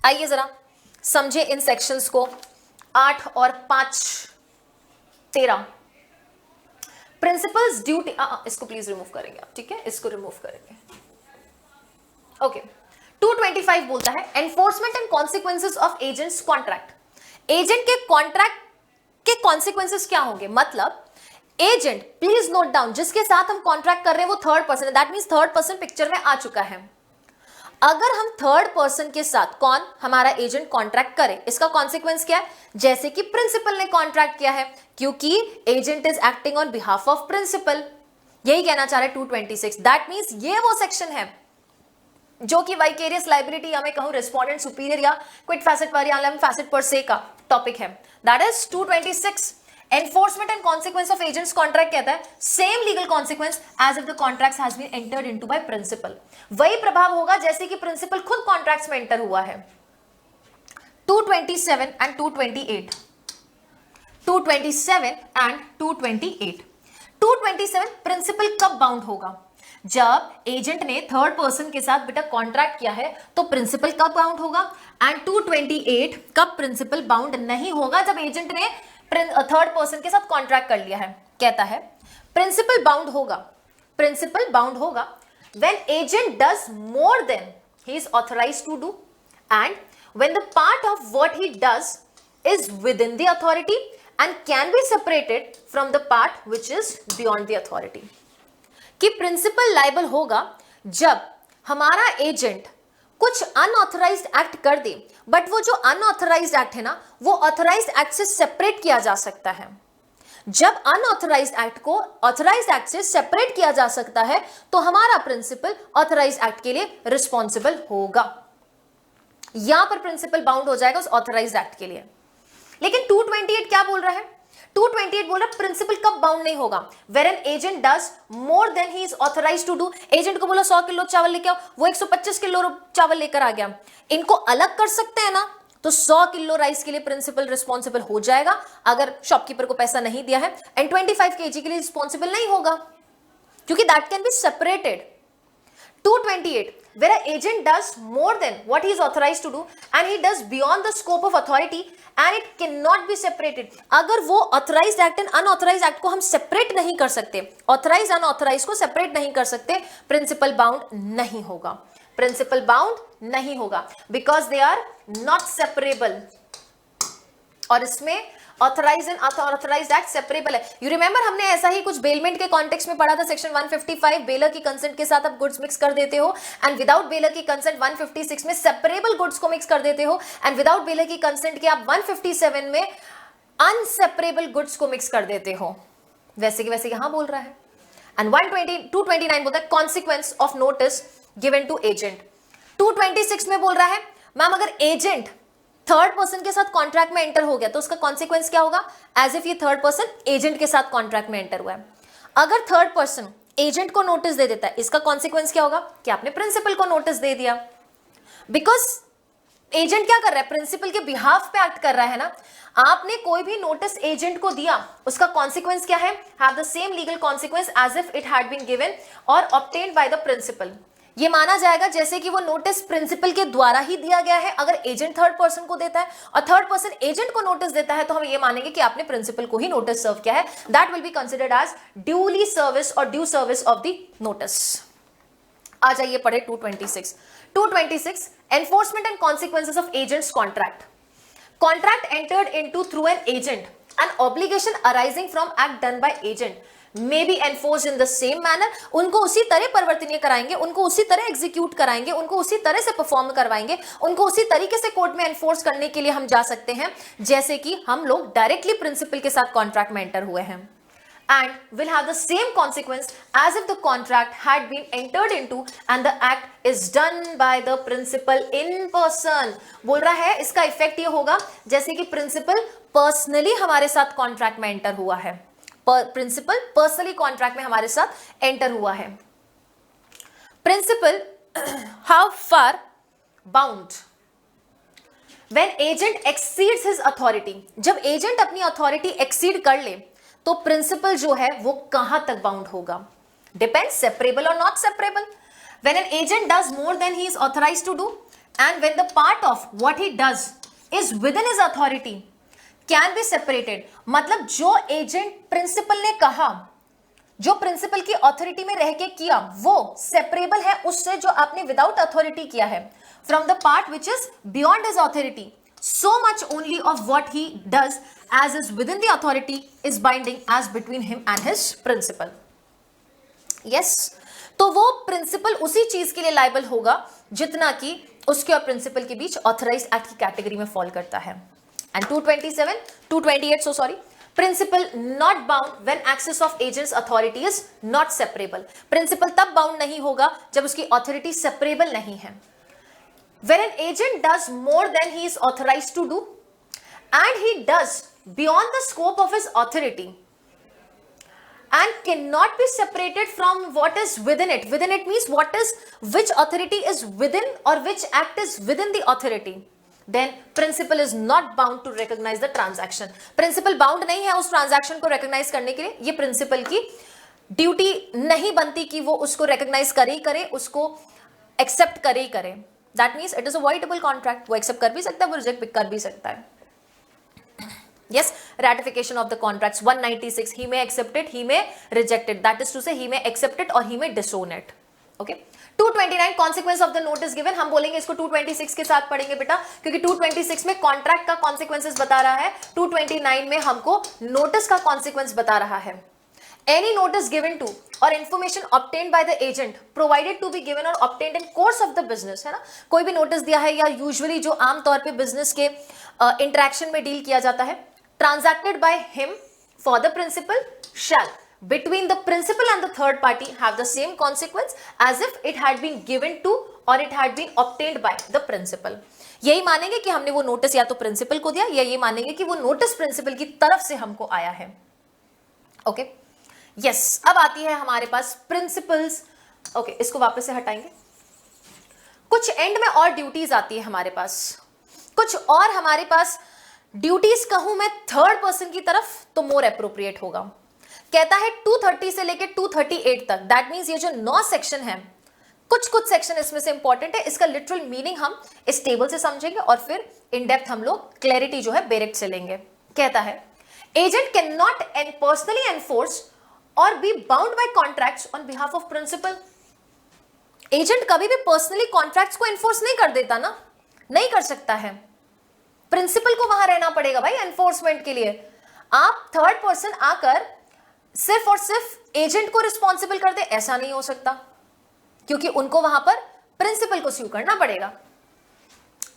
[SPEAKER 1] आइए जरा समझे इन सेक्शंस को। 8 और 5 13 प्रिंसिपल्स ड्यूटी, इसको प्लीज रिमूव करेंगे आप, ठीक है, इसको रिमूव करेंगे। ओके 225 बोलता है enforcement and consequences of agent's contract. Agent के कॉन्ट्रैक्ट के कॉन्सिक्वेंसेस क्या होंगे, मतलब एजेंट, प्लीज नोट डाउन, जिसके साथ हम कॉन्ट्रैक्ट कर रहे हैं वो थर्ड पर्सन है, that means third person picture में आ चुका है। अगर हम थर्ड पर्सन के साथ, कौन, हमारा एजेंट कॉन्ट्रैक्ट करे, इसका कॉन्सिक्वेंस क्या है, जैसे कि प्रिंसिपल ने कॉन्ट्रैक्ट किया है, क्योंकि agent is acting on behalf of principal, यही कहना चाह रहे 226। दैट मींस ये वो सेक्शन है जो कि वाइकेरियस लायबिलिटी या मैं कहूं रिस्पोंडेंट सुपीरियर या क्विट फैसेट पर या फैसेट पर से का टॉपिक है। That is 226। Enforcement and consequence of agent's contract कहता है same legal consequence as if the contract has been entered into by principal. वही प्रभाव होगा जैसे कि प्रिंसिपल खुद कॉन्ट्रैक्ट्स में एंटर हुआ है। 227 एंड 228, 227 एंड 228। 227 प्रिंसिपल कब बाउंड होगा, जब एजेंट ने थर्ड पर्सन के साथ बेटा कॉन्ट्रैक्ट किया है तो प्रिंसिपल कब बाउंड होगा, एंड 228 कब प्रिंसिपल बाउंड नहीं होगा, जब एजेंट ने थर्ड पर्सन के साथ कॉन्ट्रैक्ट कर लिया है। कहता है प्रिंसिपल बाउंड होगा, प्रिंसिपल बाउंड होगा when agent does more than he is authorized to do and when the part of what he does is within the authority and can be separated from the part which is beyond the authority. कि principal liable होगा जब हमारा agent कुछ unauthorised act कर दे, but वो जो unauthorised act है ना, वो ऑथराइज्ड एक्ट से सेपरेट किया जा सकता है। जब अनऑथराइज्ड एक्ट को ऑथराइज्ड एक्ट से सेपरेट किया जा सकता है तो हमारा प्रिंसिपल ऑथराइज्ड एक्ट के लिए रिस्पॉन्सिबल होगा। यहां पर प्रिंसिपल बाउंड हो जाएगा उस ऑथराइज्ड एक्ट के लिए। लेकिन 228 क्या बोल रहा है, 228 बोल रहा प्रिंसिपल कब बाउंड नहीं होगा, where an agent does more than he is authorized to do. Agent को बोला 100 किलो चावल लेके आओ, वो 125 किलो चावल लेकर आ गया, इनको अलग कर सकते हैं ना, तो 100 किलो राइस के लिए प्रिंसिपल रिस्पॉन्सिबल हो जाएगा अगर शॉपकीपर को पैसा नहीं दिया है, एंड 25 kg के लिए रिस्पॉन्सिबल नहीं होगा क्योंकि that can be separated. 228 where an agent does more than what he is authorized to do and he does beyond the scope of authority and it cannot be separated। अगर वो authorized act and unauthorized act को हम separate नहीं कर सकते, authorized unauthorized को separate नहीं कर सकते, principal bound नहीं होगा, principal bound नहीं होगा because they are not separable। और इसमें authorized and unauthorized act separable है। यू रिमेंबर हमने ऐसा ही कुछ बेलमेंट के कॉन्टेक्स्ट में पढ़ा था, सेक्शन 155, बेलर की कंसेंट के साथ आप गुड्स मिक्स कर देते हो एंड विदाउट बेलर की कंसेंट 156 में सेपरेबल गुड्स को मिक्स कर देते हो एंड विदाउट बेलर की कंसेंट के आप 157 में अनसेपरेबल गुड्स को मिक्स कर देते हो। वैसे कि वैसे यहां बोल रहा है। एंड 229 बोलता है consequence of notice given to agent. 226 में बोल रहा है मैम अगर एजेंट थर्ड पर्सन के साथ कॉन्ट्रैक्ट में एंटर हो गया तो उसका कॉन्सिक्वेंस क्या होगा, एज इफ ये थर्ड पर्सन एजेंट के साथ कॉन्ट्रैक्ट में एंटर हुआ है। अगर थर्ड पर्सन एजेंट को नोटिस दे देता है, इसका कॉन्सिक्वेंस क्या होगा कि आपने प्रिंसिपल को नोटिस दे दिया, बिकॉज एजेंट क्या कर रहा है, प्रिंसिपल के बिहाफ पे एक्ट कर रहा है ना। आपने कोई भी नोटिस एजेंट को दिया, उसका कॉन्सिक्वेंस क्या है, have the same legal consequence as if it had been given और ऑब्टेन्ड बाय द प्रिंसिपल। ये माना जाएगा जैसे कि वो नोटिस प्रिंसिपल के द्वारा ही दिया गया है। अगर एजेंट थर्ड पर्सन को देता है और थर्ड पर्सन एजेंट को नोटिस देता है तो हम ये मानेंगे कि आपने प्रिंसिपल को ही नोटिस सर्व किया है। That will be considered as duly service और due service of the notice. आ जाइए पढ़े 226 enforcement and consequences of agent's contract. Contract entered into through an agent and obligation arising from act done by agent may be enforced in the same manner। उनको उसी तरह परिवर्तनीय कराएंगे, उनको उसी तरह एग्जीक्यूट कराएंगे, उनको उसी तरह से परफॉर्म करवाएंगे, उनको उसी तरीके से कोर्ट में एनफोर्स करने के लिए हम जा सकते हैं जैसे कि हम लोग डायरेक्टली प्रिंसिपल के साथ कॉन्ट्रैक्ट में एंटर हुए हैं। and will have the same consequence as if the contract had been entered into and the act is done by the principal in person। बोल रहा है इसका इफेक्ट ये होगा जैसे कि प्रिंसिपल पर्सनली हमारे साथ कॉन्ट्रैक्ट में एंटर हुआ है, प्रिंसिपल पर्सनली कॉन्ट्रैक्ट में हमारे साथ एंटर हुआ है। Principal how far bound when agent exceeds his authority, जब एजेंट अपनी अथॉरिटी एक्सीड कर ले तो प्रिंसिपल जो है वो कहां तक बाउंड होगा? डिपेंड्स, सेपरेबल और not separable. When an agent does more than he is authorized to do and when the part of what he does is within his authority can be separated. मतलब जो agent principal ने कहा, जो principal की authority में रह के किया, वो सेपरेबल है उससे जो आपने विदाउट अथॉरिटी किया है. From the part which is beyond his authority, so much only of what he does as is within the authority is binding as between him and his principal. Yes, तो वो principal उसी चीज के लिए liable होगा जितना कि उसके और प्रिंसिपल के बीच ऑथराइज्ड एक्ट की कैटेगरी में फॉल करता है. And 228 so sorry, principal not bound when excess of agent's authority is not separable. Principal तब बाउंड नहीं होगा जब उसकी अथॉरिटी सेपरेबल नहीं है. When an agent does more than he is authorized to do and he does beyond the scope of his authority and cannot be separated from what is within it. Within it means which authority is within or which act is within the authority. Then principal is not bound to recognize the transaction. Principal bound नहीं है उस transaction को recognize करने के लिए. ये principal की duty नहीं बनती कि वो उसको recognize करे ही करे, उसको accept करे ही करे. That means it is a voidable contract. वो एक्सेप्ट कर भी सकता है, वो रिजेक्ट कर भी सकता है. Yes, ratification of the contracts 196. He may accept it, he may reject it. That is to say, he may accept it or he may disown it. Okay. 229 consequence of the notice given. हम बोलेंगे इसको 226 के साथ पढ़ेंगे बेटा, क्योंकि 226 में contract का कॉन्सिक्वेंसेस बता रहा है, 229 में हमको नोटिस का कॉन्सिक्वेंस बता रहा है. Any notice given to or information obtained by the agent provided to be given or obtained in course of the business, है ना. कोई भी नोटिस दिया है या यूजुअली जो आमतौर पे बिजनेस के इंटरेक्शन में डील किया जाता है, transacted by him for the principal shall between the principal and the third party have the same consequence as if it had been given to or it had been obtained by the principal. यही मानेंगे कि हमने वो notice या तो principal को दिया या ये मानेंगे कि वो नोटिस प्रिंसिपल की तरफ से हमको आया है. ओके. यस, अब आती है हमारे पास प्रिंसिपल्स. ओके, इसको वापस से हटाएंगे. कुछ एंड में और ड्यूटीज आती है हमारे पास, कुछ और हमारे पास ड्यूटीज कहूं मैं थर्ड पर्सन की तरफ तो मोर एप्रोप्रिएट होगा. कहता है 230 से लेके 238 तक. दैट मींस ये जो 9 सेक्शन है, कुछ सेक्शन इसमें से इंपॉर्टेंट है. इसका लिटरल मीनिंग हम इस टेबल से समझेंगे और फिर इन डेप्थ हम लोग क्लैरिटी जो है बेरेक्ट से लेंगे. कहता है agent can not personally enforce और be bound by contracts on behalf of principal. Agent कभी भी पर्सनली कॉन्ट्रैक्ट्स को एनफोर्स नहीं कर देता ना, नहीं कर सकता है. प्रिंसिपल को वहां रहना पड़ेगा भाई एनफोर्समेंट के लिए. आप थर्ड पर्सन आकर सिर्फ और सिर्फ एजेंट को रिस्पॉन्सिबल कर दे, ऐसा नहीं हो सकता, क्योंकि उनको वहां पर प्रिंसिपल को स्यू करना पड़ेगा.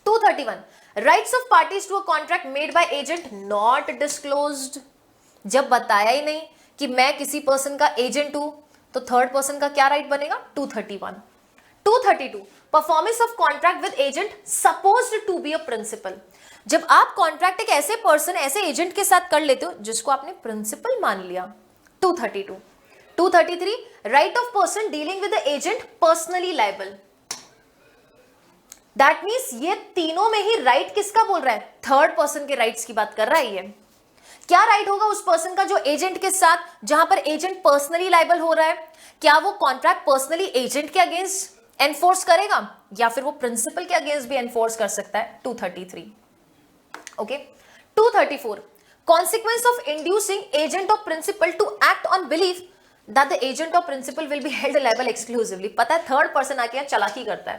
[SPEAKER 1] 231 rights of parties to a contract made by agent not disclosed. जब बताया ही नहीं कि मैं किसी पर्सन का एजेंट हूं तो थर्ड पर्सन का क्या राइट बनेगा? 231. 232 performance of contract with agent supposed to be a principal. जब आप कॉन्ट्रैक्ट एक ऐसे पर्सन, ऐसे एजेंट के साथ कर लेते हो जिसको आपने प्रिंसिपल मान लिया. 232. 233 right of person dealing with the agent personally liable. That means ये तीनों में ही राइट किसका बोल रहा है? थर्ड पर्सन के राइट्स की बात कर रहा है. ये क्या राइट होगा उस पर्सन का जो एजेंट के साथ, जहां पर एजेंट पर्सनली लायबल हो रहा है? क्या वो कॉन्ट्रैक्ट पर्सनली एजेंट के अगेंस्ट एनफोर्स करेगा या फिर वो प्रिंसिपल के अगेंस्ट भी एनफोर्स कर सकता है? 233. Okay. 234 consequence of inducing agent of principal to act on belief that the agent of principal will be held liable exclusively. पता है थर्ड पर्सन आके यहाँ चालाकी करता है.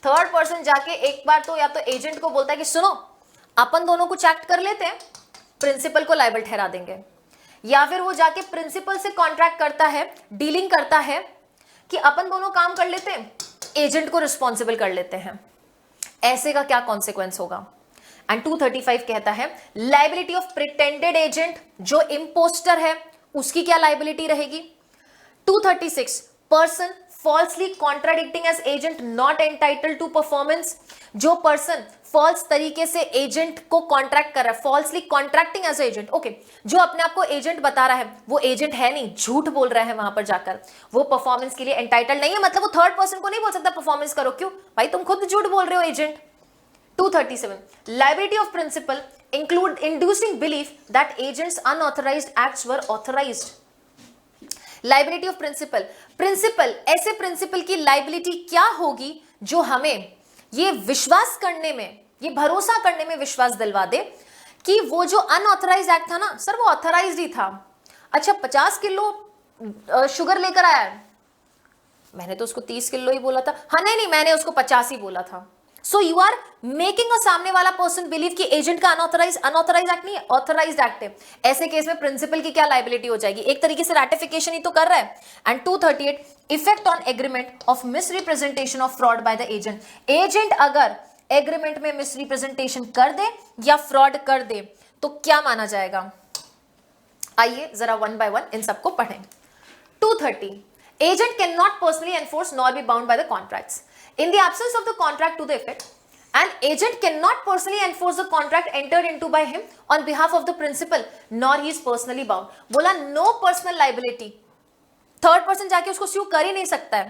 [SPEAKER 1] थर्ड पर्सन जाके एक बार तो या तो एजेंट को बोलता है कि सुनो अपन दोनों कुछ एक्ट कर लेते हैं, प्रिंसिपल को लायबल ठहरा देंगे, या फिर वो जाके प्रिंसिपल से कॉन्ट्रैक्ट करता है, डीलिंग करता है कि अपन दोनों काम कर लेते हैं, एजेंट को रिस्पॉन्सिबल कर लेते हैं. ऐसे का क्या कॉन्सिक्वेंस होगा? एंड 235 कहता है लायबिलिटी ऑफ प्रिटेंडेड एजेंट, जो इम्पोस्टर है उसकी क्या लायबिलिटी रहेगी? 236 person falsely contradicting as agent not entitled to performance, जो पर्सन फॉल्स तरीके से एजेंट को कॉन्ट्रैक्ट कर रहा है, falsely contracting as agent, okay, जो अपने आप को एजेंट बता रहा है वो एजेंट है नहीं, झूठ बोल रहा है वहां पर जाकर, वो परफॉर्मेंस के लिए एंटाइटल्ड नहीं है, मतलब वो थर्ड पर्सन को नहीं बोल सकता परफॉर्मेंस करो, क्यों भाई, तुम खुद झूठ बोल रहे हो agent. 237 liability of principal include inducing belief that agents unauthorized acts were authorized। Liability of principal, principal, ऐसे प्रिंसिपल की लाइबिलिटी क्या होगी जो हमें ये विश्वास करने में, ये भरोसा करने में विश्वास दिलवा दे कि वो जो अनऑथराइज्ड एक्ट था ना सर, वो ऑथराइज्ड ही था। अच्छा 50 किलो शुगर लेकर आया है, मैंने तो उसको 30 किलो ही बोला था, हाँ नहीं मैंने उसको 50 ही बोला था। So you are making a सामने वाला पर्सन बिलीव कि एजेंट का अनऑथराइज्ड एक्ट नहीं है, ऑथराइज्ड एक्ट है। ऐसे केस में प्रिंसिपल की क्या लाइबिलिटी हो जाएगी, एक तरीके से रैटिफिकेशन ही तो कर रहा है। And 238 effect on agreement of misrepresentation of fraud by the agent, agent अगर एग्रीमेंट में मिसरिप्रेजेंटेशन कर दे या फ्रॉड कर दे तो क्या माना जाएगा। आइए जरा वन बाय वन इन सबको पढ़ें। 230 agent cannot personally enforce nor be bound by the contracts. In the absence of the contract to the effect, an agent cannot personally enforce the contract entered into by him on behalf of the principal, nor he is personally bound. बोला no personal liability, third person जाके उसको sue कर ही नहीं सकता है।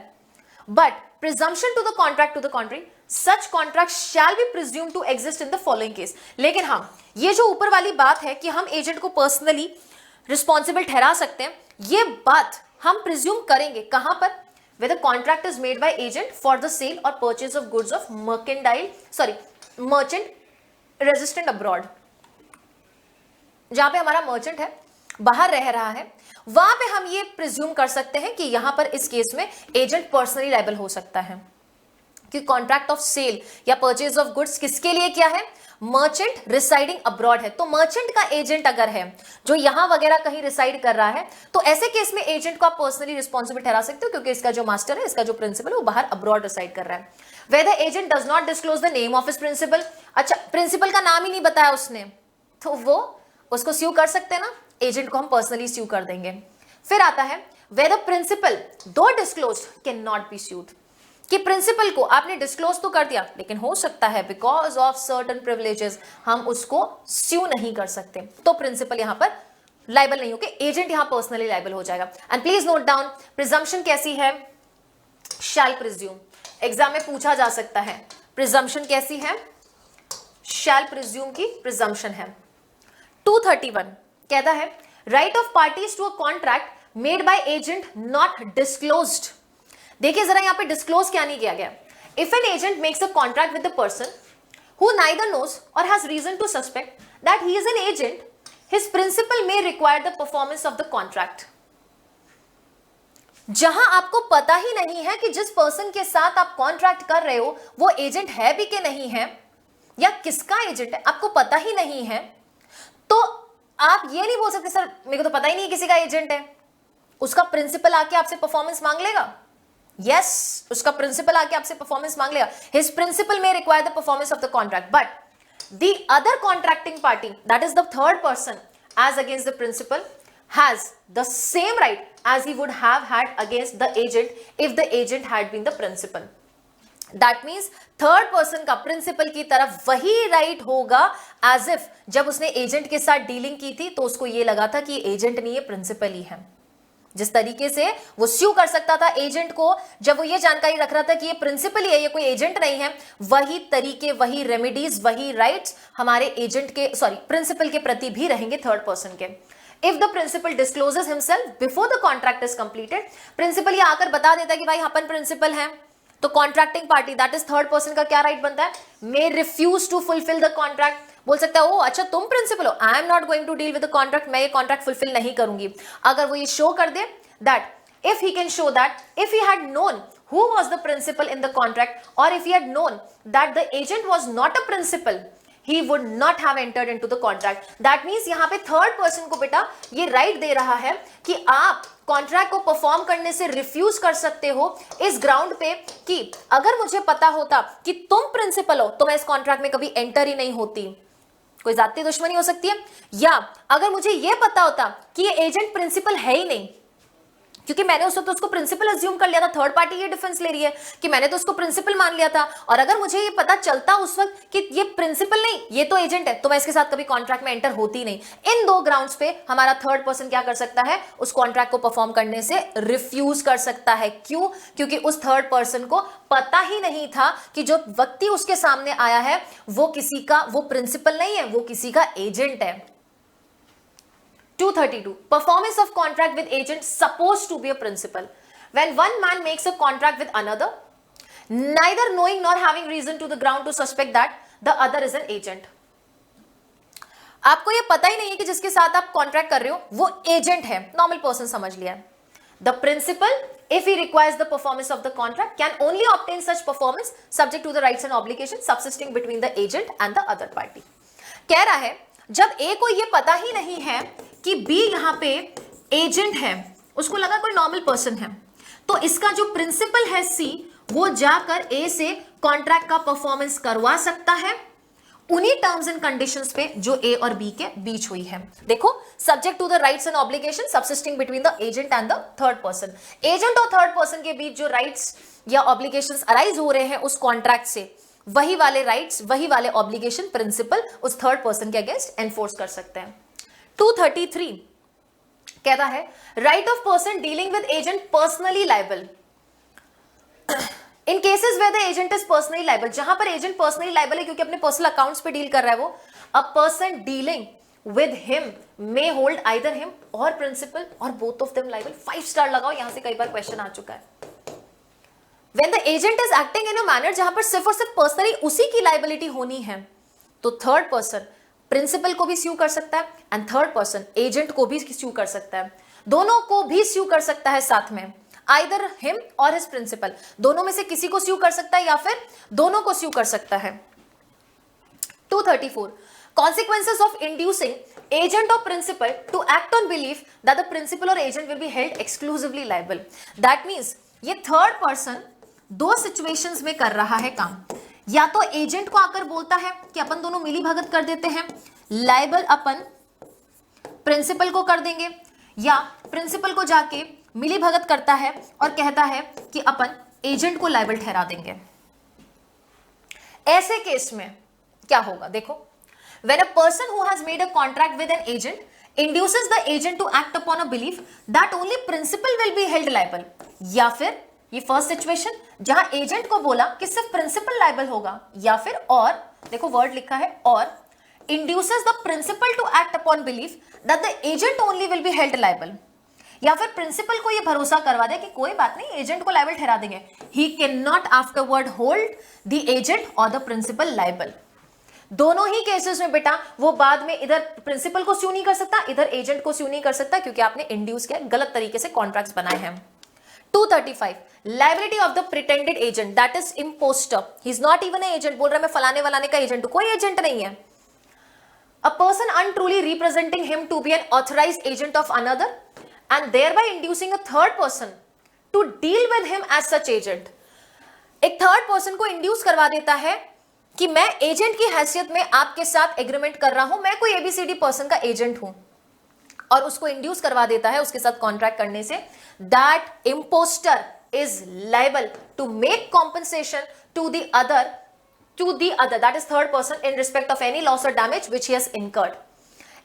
[SPEAKER 1] But presumption to the contract to the contrary, such contract shall be presumed to exist in the following case. लेकिन हाँ, ये जो ऊपर वाली बात है कि हम एजेंट को पर्सनली रिस्पॉन्सिबल ठहरा सकते हैं, ये बात हम प्रिज्यूम करेंगे कहां पर, where the contract is made by agent for the sale or purchase of goods of merchant resident abroad, जहां पे हमारा मर्चेंट है, बाहर रह रहा है, वहां पे हम ये प्रिज्यूम कर सकते हैं कि यहां पर इस केस में एजेंट पर्सनली लायबल हो सकता है। कि कॉन्ट्रैक्ट ऑफ सेल या परचेज ऑफ गुड्स किसके लिए क्या है, मर्चेंट रिसाइडिंग अब्रॉड है, तो मर्चेंट का एजेंट अगर है जो यहां वगैरह कहीं रिसाइड कर रहा है, तो ऐसे केस में एजेंट को आप पर्सनली रिस्पॉन्सिबल ठहरा सकते हो, क्योंकि इसका जो मास्टर है, इसका जो प्रिंसिपल है, वो बाहर अब्रॉड रिसाइड कर रहा है। Whether agent does not disclose the name of his principal, अच्छा प्रिंसिपल का नाम ही नहीं बताया उसने, तो वो उसको स्यू कर सकते हैं ना, एजेंट को हम पर्सनली स्यू कर देंगे। फिर आता है वेदर प्रिंसिपल दो disclose can not be sued, कि प्रिंसिपल को आपने डिस्क्लोज तो कर दिया, लेकिन हो सकता है बिकॉज ऑफ सर्टेन प्रिविलेजेस हम उसको स्यू नहीं कर सकते, तो प्रिंसिपल यहां पर लायबल नहीं होके एजेंट यहां पर्सनली लायबल हो जाएगा। And please note down, presumption कैसी है, शैल प्रिज्यूम, एग्जाम में पूछा जा सकता है, प्रिजम्पशन कैसी है, शैल प्रिज्यूम की प्रिजम्पशन है। 231 कहता है right of parties to a contract made by agent not disclosed. देखिए जरा यहां पे डिस्क्लोज क्या नहीं किया गया। If an agent makes a contract with the person who neither knows और has reason to suspect that he is an agent, his principal may require the performance of the contract. जहां आपको पता ही नहीं है कि जिस पर्सन के साथ आप कॉन्ट्रैक्ट कर रहे हो वो एजेंट है भी कि नहीं है, या किसका एजेंट है आपको पता ही नहीं है, तो आप ये नहीं बोल सकते सर मेरे को तो पता ही नहीं किसी का एजेंट है। उसका प्रिंसिपल आके आपसे परफॉर्मेंस मांग लेगा, यस उसका प्रिंसिपल आके आपसे परफॉर्मेंस मांग लेगा, his principal may require the performance of the contract, but the other contracting party that is the third person as against the principal has the same right as he would have had against the agent if the agent had been the principal. That means third person का principal की तरफ वही right होगा as if जब उसने agent के साथ dealing की थी तो उसको ये लगा था कि agent नहीं है principal ही है। जिस तरीके से वो sue कर सकता था एजेंट को जब वो ये जानकारी रख रहा था कि ये प्रिंसिपल ही है, ये कोई एजेंट नहीं है, वही तरीके, वही रेमेडीज, वही राइट्स हमारे एजेंट के प्रिंसिपल के प्रति भी रहेंगे थर्ड पर्सन के। If the principal discloses himself before the contract is completed, principal ये आकर बता देता है कि भाई अपन प्रिंसिपल हैं, तो contracting party that is third person का क्या राइट बनता है, may refuse to fulfil the contract, बोल सकता है ओ अच्छा तुम प्रिंसिपल हो, I am not going to deal with the contract, मैं ये कॉन्ट्रैक्ट फुलफिल नहीं करूंगी। अगर वो ये शो कर दे that if he can show that if he had known who was the principal in the contract or if he had known that the agent was not a principal, he would not have entered into the contract. That means यहाँ पे third person को बेटा ये right they रहा है कि आप contract को परफॉर्म करने से रिफ्यूज कर सकते हो इस ग्राउंड पे कि अगर मुझे पता होता कि तुम प्रिंसिपल हो तो मैं इस कॉन्ट्रैक्ट में कभी एंटर ही नहीं होती। कोई जाती दुश्मनी हो सकती है, या अगर मुझे ये पता होता कि ये एजेंट प्रिंसिपल है ही नहीं, क्योंकि मैंने उस वक्त उसको प्रिंसिपल अज्यूम कर लिया था, थर्ड पार्टी ये डिफेंस ले रही है कि मैंने तो उसको प्रिंसिपल मान लिया था, और अगर मुझे ये पता चलता उस वक्त कि ये प्रिंसिपल नहीं ये तो एजेंट है, तो मैं इसके साथ कभी कॉन्ट्रैक्ट में एंटर होती नहीं। इन दो ग्राउंड्स पे हमारा थर्ड पर्सन क्या कर सकता है, उस कॉन्ट्रैक्ट को परफॉर्म करने से रिफ्यूज कर सकता है। क्यों? क्योंकि उस थर्ड पर्सन को पता ही नहीं था कि जो व्यक्ति उसके सामने आया है वो किसी का, वो प्रिंसिपल नहीं है, वो किसी का एजेंट है। 232. Performance of contract with agent supposed to be a principal. When one man makes a contract with another, neither knowing nor having reason to the ground to suspect that the other is an agent. आपको ये पता ही नहीं है कि जिसके साथ आप contract कर रहे हो वो एजेंट है, नॉर्मल पर्सन समझ लिया है। The principal, if he requires the performance of the contract, can only obtain such performance subject to the rights and obligations subsisting between the agent and the other party. कह रहा है जब ए को ये पता ही नहीं है कि बी यहाँ पे एजेंट है, उसको लगा कोई नॉर्मल पर्सन है, तो इसका जो प्रिंसिपल है सी, वो जाकर ए से कॉन्ट्रैक्ट का परफॉर्मेंस करवा सकता है उन्हीं टर्म्स एंड कंडीशंस पे जो ए और बी के बीच हुई है। देखो, subject to the rights and obligation subsisting between the agent and the third person. Agent और थर्ड पर्सन के बीच जो राइट्स या ऑब्लिगेशंस अराइज हो रहे हैं उस कॉन्ट्रैक्ट से, वही वाले राइट्स, वही वाले ऑब्लिगेशन प्रिंसिपल उस थर्ड पर्सन के अगेंस्ट एनफोर्स कर सकते हैं। 233 कहता है right of person dealing with agent personally liable in cases where the agent is personally liable. जहां पर एजेंट पर्सनली लायबल है क्योंकि अपने पर्सनल अकाउंट्स पे डील कर रहा है वो, a person dealing with him may hold either him और प्रिंसिपल और both of them liable. 5 star लगाओ, यहां से कई बार क्वेश्चन आ चुका है। When the agent is acting in a manner जहां पर सिर्फ और सिर्फ पर्सनली उसी की लाइबिलिटी होनी है, तो थर्ड पर्सन प्रिंसिपल को भी स्यू कर सकता है एंड थर्ड पर्सन एजेंट को भी स्यू कर सकता है, दोनों को भी स्यू कर सकता है साथ में, आइदर हिम और हिज प्रिंसिपल, दोनों में से किसी को स्यू कर सकता है या फिर दोनों को स्यू कर सकता है। 234 Consequences of inducing agent or principal to act on belief that the principal or agent will be held exclusively liable. That means ये थर्ड पर्सन दो सिचुएशंस में कर रहा है काम। या तो एजेंट को आकर बोलता है कि अपन दोनों मिली भगत कर देते हैं, लायबल अपन प्रिंसिपल को कर देंगे, या प्रिंसिपल को जाके मिली भगत करता है और कहता है कि अपन एजेंट को लायबल ठहरा देंगे। ऐसे केस में क्या होगा देखो, when a person who has made a contract with an agent induces the agent to act upon a belief that only principal will be held liable, या फिर ये फर्स्ट सिचुएशन जहां एजेंट को बोला कि सिर्फ प्रिंसिपल लायबल होगा, या फिर और देखो वर्ड लिखा है और induces the principal to act upon belief that the agent only will be held liable, या फिर प्रिंसिपल को ये भरोसा करवा दे कि कोई बात नहीं एजेंट को लायबल ठहरा देंगे, he cannot afterward hold the agent or the principal liable। दोनों ही केसेस में बेटा वो बाद में इधर प्रिंसिपल को स्यू नहीं कर सकता, इधर एजेंट को स्यू नहीं कर सकता, क्योंकि आपने इंड्यूस किया, गलत तरीके से कॉन्ट्रैक्ट्स बनाए हैं। 235 liability of the pretended agent that is imposter, he is not even an agent, बोल रहा है मैं फलाने वालाने का एजेंट हूं, कोई एजेंट नहीं है। A person untruly representing him to be an authorized agent of another and thereby inducing a third person to deal with him as such agent। एक थर्ड पर्सन को इंड्यूस करवा देता है कि मैं एजेंट की हैसियत में आपके साथ एग्रीमेंट कर रहा हूं, मैं कोई एबीसीडी पर्सन का एजेंट हूं, और उसको इंड्यूस करवा देता है उसके साथ कॉन्ट्रैक्ट करने से। That impostor is liable to make compensation to the other that is third person in respect of any loss और damage which he has incurred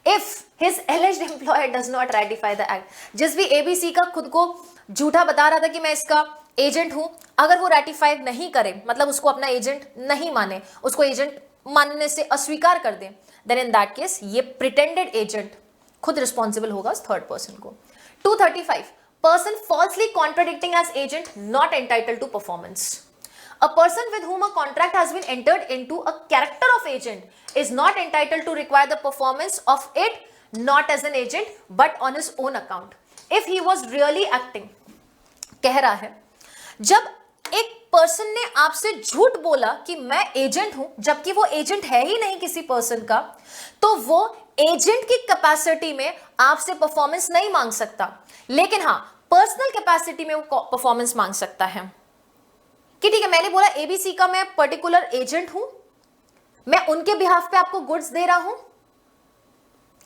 [SPEAKER 1] if his alleged employer does not ratify the act. जिस भी ABC का खुद को झूठा बता रहा था कि मैं इसका एजेंट हूं, अगर वो रेटिफाइड नहीं करे, मतलब उसको अपना एजेंट नहीं माने, उसको एजेंट मानने से अस्वीकार कर दे, देन इन दैट केस ये प्रिटेंडेड एजेंट खुद रिस्पॉन्सिबल होगा उस थर्ड पर्सन को। 235 person falsely contradicting as agent not entitled to performance. A person with whom a contract has been entered into a character of agent is not entitled to require the performance of it not as an agent but on his own account if he was really acting। कह रहा है जब एक person ने आपसे झूठ बोला कि मैं एजेंट हूं, जबकि वो एजेंट है ही नहीं किसी पर्सन का, तो वो एजेंट की कैपेसिटी में आपसे परफॉर्मेंस नहीं मांग सकता, लेकिन हाँ पर्सनल कैपेसिटी में वो परफॉर्मेंस मांग सकता है कि ठीक है मैंने बोला एबीसी का मैं पर्टिकुलर एजेंट हूं, मैं उनके बिहाफ पे आपको गुड्स दे रहा हूं,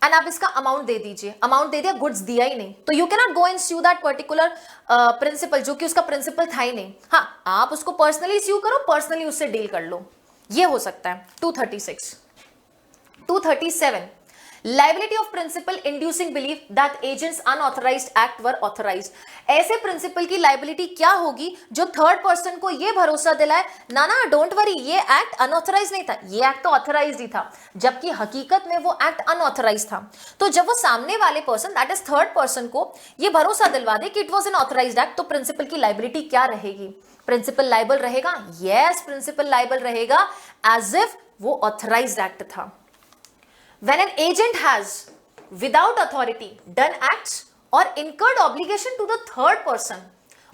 [SPEAKER 1] एंड आप इसका अमाउंट दे दीजिए, अमाउंट दे दिया, गुड्स दिया ही नहीं, तो you can not go and sue that particular principal जो कि उसका प्रिंसिपल था ही नहीं। हाँ, आप उसको पर्सनली स्यू करो, पर्सनली उससे डील कर लो, ये हो सकता है। 236 237 liability of principal inducing belief that agent's unauthorized act were authorized. ऐसे प्रिंसिपल की लाइबिलिटी क्या होगी जो थर्ड पर्सन को ये भरोसा दिलाए, ना ना डोंट वरी, ये एक्ट अनऑथराइज नहीं था, ये एक्ट तो ऑथराइज ही था, जबकि हकीकत में वो एक्ट अनऑथराइज था। तो जब वो सामने वाले person that is third person को ये भरोसा दिलवा दे कि it was an authorised act, तो प्रिंसिपल की लाइबिलिटी क्या रहेगी? प्रिंसिपल लाइबल रहेगा, यस प्रिंसिपल लाइबल रहेगा एज इफ वो ऑथराइज्ड एक्ट था। When an agent has, without authority, done acts or incurred obligation to the third person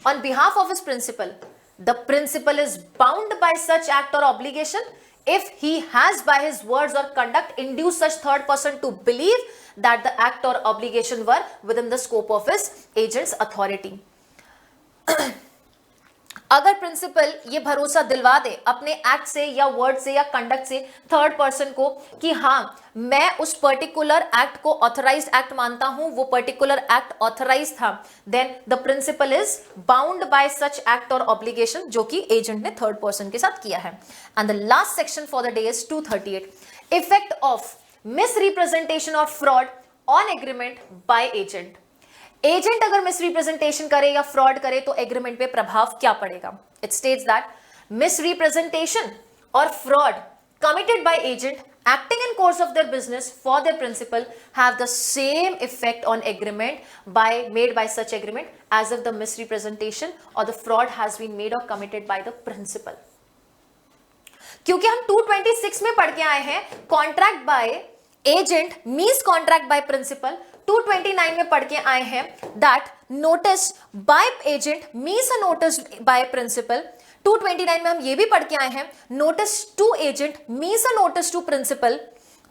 [SPEAKER 1] on behalf of his principal, the principal is bound by such act or obligation if he has by his words or conduct induced such third person to believe that the act or obligation were within the scope of his agent's authority. अगर principal ये भरोसा दिलवा दे अपने act से या word से या conduct से थर्ड पर्सन को कि हाँ मैं उस पर्टिकुलर एक्ट को ऑथराइज्ड एक्ट मानता हूं, वो पर्टिकुलर एक्ट ऑथराइज था, then the principal is bound by such act और ऑब्लिगेशन जो कि एजेंट ने थर्ड पर्सन के साथ किया है। And the last section for the day is 238 effect of misrepresentation और fraud on agreement by agent. Agent अगर मिसरिप्रेजेंटेशन करे या फ्रॉड करे तो एग्रीमेंट पे प्रभाव क्या पड़ेगा? इट स्टेट्स दैट मिसरिप्रेजेंटेशन और fraud committed by agent acting in course of their business for their principal have the same effect on agreement made by such agreement as if the misrepresentation or the fraud has been made or committed by the principal. क्योंकि हम 226 में पढ़ के आए हैं contract by agent means contract by principal, 229 में पढ़ के आए हैं that notice by agent means a notice by principal, 229 में हम ये भी पढ़ के आए हैं notice to agent means a notice to principal.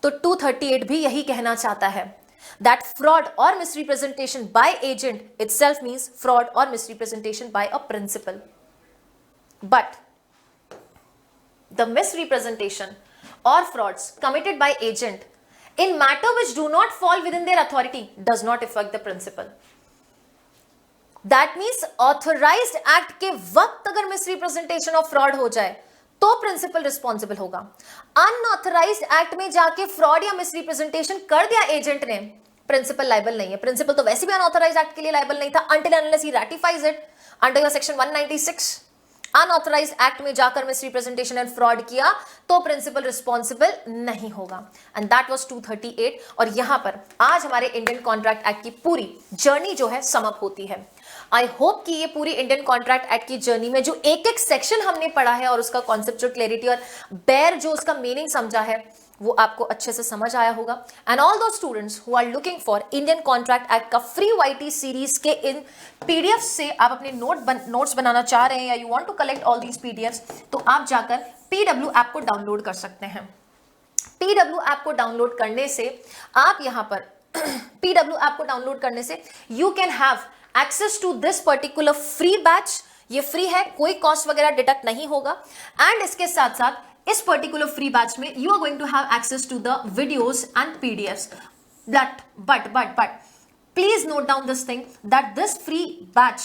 [SPEAKER 1] तो 238 भी यही कहना चाहता है दैट फ्रॉड और misrepresentation by agent itself means fraud और misrepresentation by a principal, but the misrepresentation और frauds committed by agent in matter which do not fall within their authority does not affect the principal. That means authorized act के वक्त अगर misrepresentation और fraud हो जाए तो principal responsible होगा। Unauthorized act में जाके fraud या misrepresentation कर दिया agent ने, principal liable नहीं है। principal तो वैसे भी unauthorized act के लिए liable नहीं था until and unless he ratifies it under your section 196। Unauthorized act में जाकर मिसरिप्रेजेंटेशन एंड फ्रॉड किया तो प्रिंसिपल रिस्पॉन्सिबल नहीं होगा। And that was 238। और यहां पर आज हमारे इंडियन कॉन्ट्रैक्ट एक्ट की पूरी जर्नी जो है समअप होती है। आई होप कि ये पूरी इंडियन कॉन्ट्रैक्ट एक्ट की जर्नी में जो एक एक सेक्शन हमने पढ़ा है और उसका कॉन्सेप्चुअल क्लैरिटी और बेयर जो उसका मीनिंग समझा है वो आपको अच्छे से समझ आया होगा। And all those students who are looking for Indian contract act का फ्री वाईटी सीरीज के इन पीडीएफ से आप अपने नोट्स बनाना चाह रहे हैं या you want to collect all these PDFs, तो आप जाकर पीडब्ल्यू ऐप को डाउनलोड कर सकते हैं। पीडब्ल्यू ऐप को डाउनलोड करने से आप यहां पर पीडब्ल्यू ऐप को डाउनलोड करने से you can have access to this particular free batch. ये फ्री है, कोई कॉस्ट वगैरह डिडक्ट नहीं होगा। एंड इसके साथ साथ इस पर्टिकुलर फ्री बैच में you are going to have access to the videos and PDFs. But please note down this thing that this free batch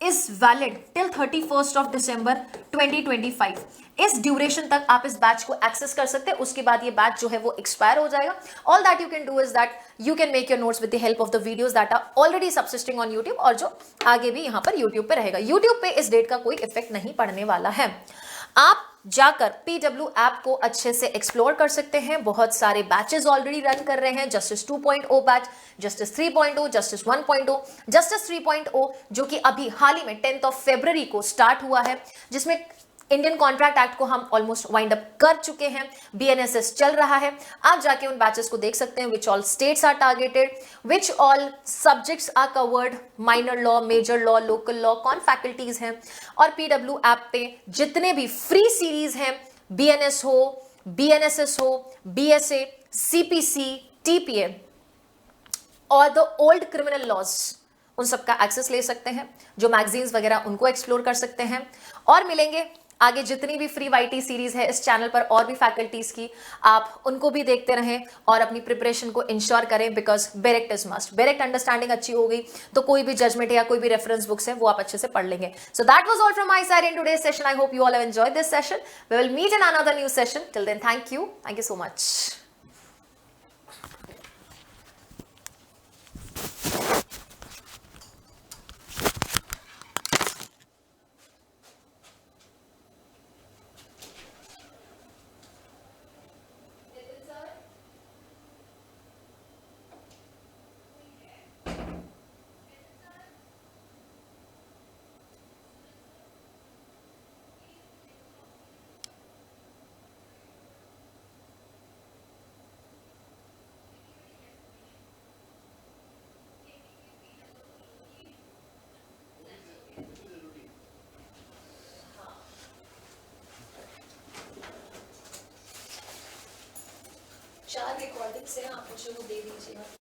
[SPEAKER 1] is valid till 31st of December 2025। इस duration तक आप इस batch को access कर सकते हैं, उसके बाद ये बैच जो है वो एक्सपायर हो जाएगा। All that you can do is that you can make your notes with the help of the videos that are already subsisting on YouTube और जो आगे भी यहाँ पर यूट्यूब पे रहेगा। यूट्यूब पे इस डेट का कोई इफेक्ट नहीं पड़ने वाला है। आप जाकर पीडब्ल्यू ऐप को अच्छे से एक्सप्लोर कर सकते हैं। बहुत सारे बैचेस ऑलरेडी रन कर रहे हैं, justice 2.0 batch, justice 3.0, justice 1.0, justice 3.0 जो कि अभी हाल ही में 10th of February को स्टार्ट हुआ है, जिसमें इंडियन कॉन्ट्रैक्ट एक्ट को हम ऑलमोस्ट वाइंड अप कर चुके हैं। बीएनएसएस चल रहा है, आप जाके उन बैचेस को देख सकते हैं। Which all states are targeted, which all subjects are covered, minor law, major law, local law, कौन फैकल्टीज हैं। और पीडब्ल्यू ऐप पे जितने भी फ्री सीरीज हैं, बीएनएस हो, बीएनएसएस हो, बीएसए, सीपीसी, टीपीए और द ओल्ड क्रिमिनल लॉज, उन सबका एक्सेस ले सकते हैं। जो मैगजीन्स वगैरह उनको एक्सप्लोर कर सकते हैं। और मिलेंगे आगे जितनी भी फ्री वाईटी सीरीज है इस चैनल पर और भी फैकल्टीज की, आप उनको भी देखते रहें और अपनी प्रिपरेशन को इंश्योर करें, बिकॉज बेरेक्ट इज मस्ट। बेरेक्ट अंडरस्टैंडिंग अच्छी हो गई तो कोई भी जजमेंट या कोई भी रेफरेंस बुक्स है वो आप अच्छे से पढ़ लेंगे। So that was all from my side in today's session. I hope you all have enjoyed this session. We will meet in another new session. Till then thank you so much. चार recordings हैं, आप मुझे वो दे दीजिएगा।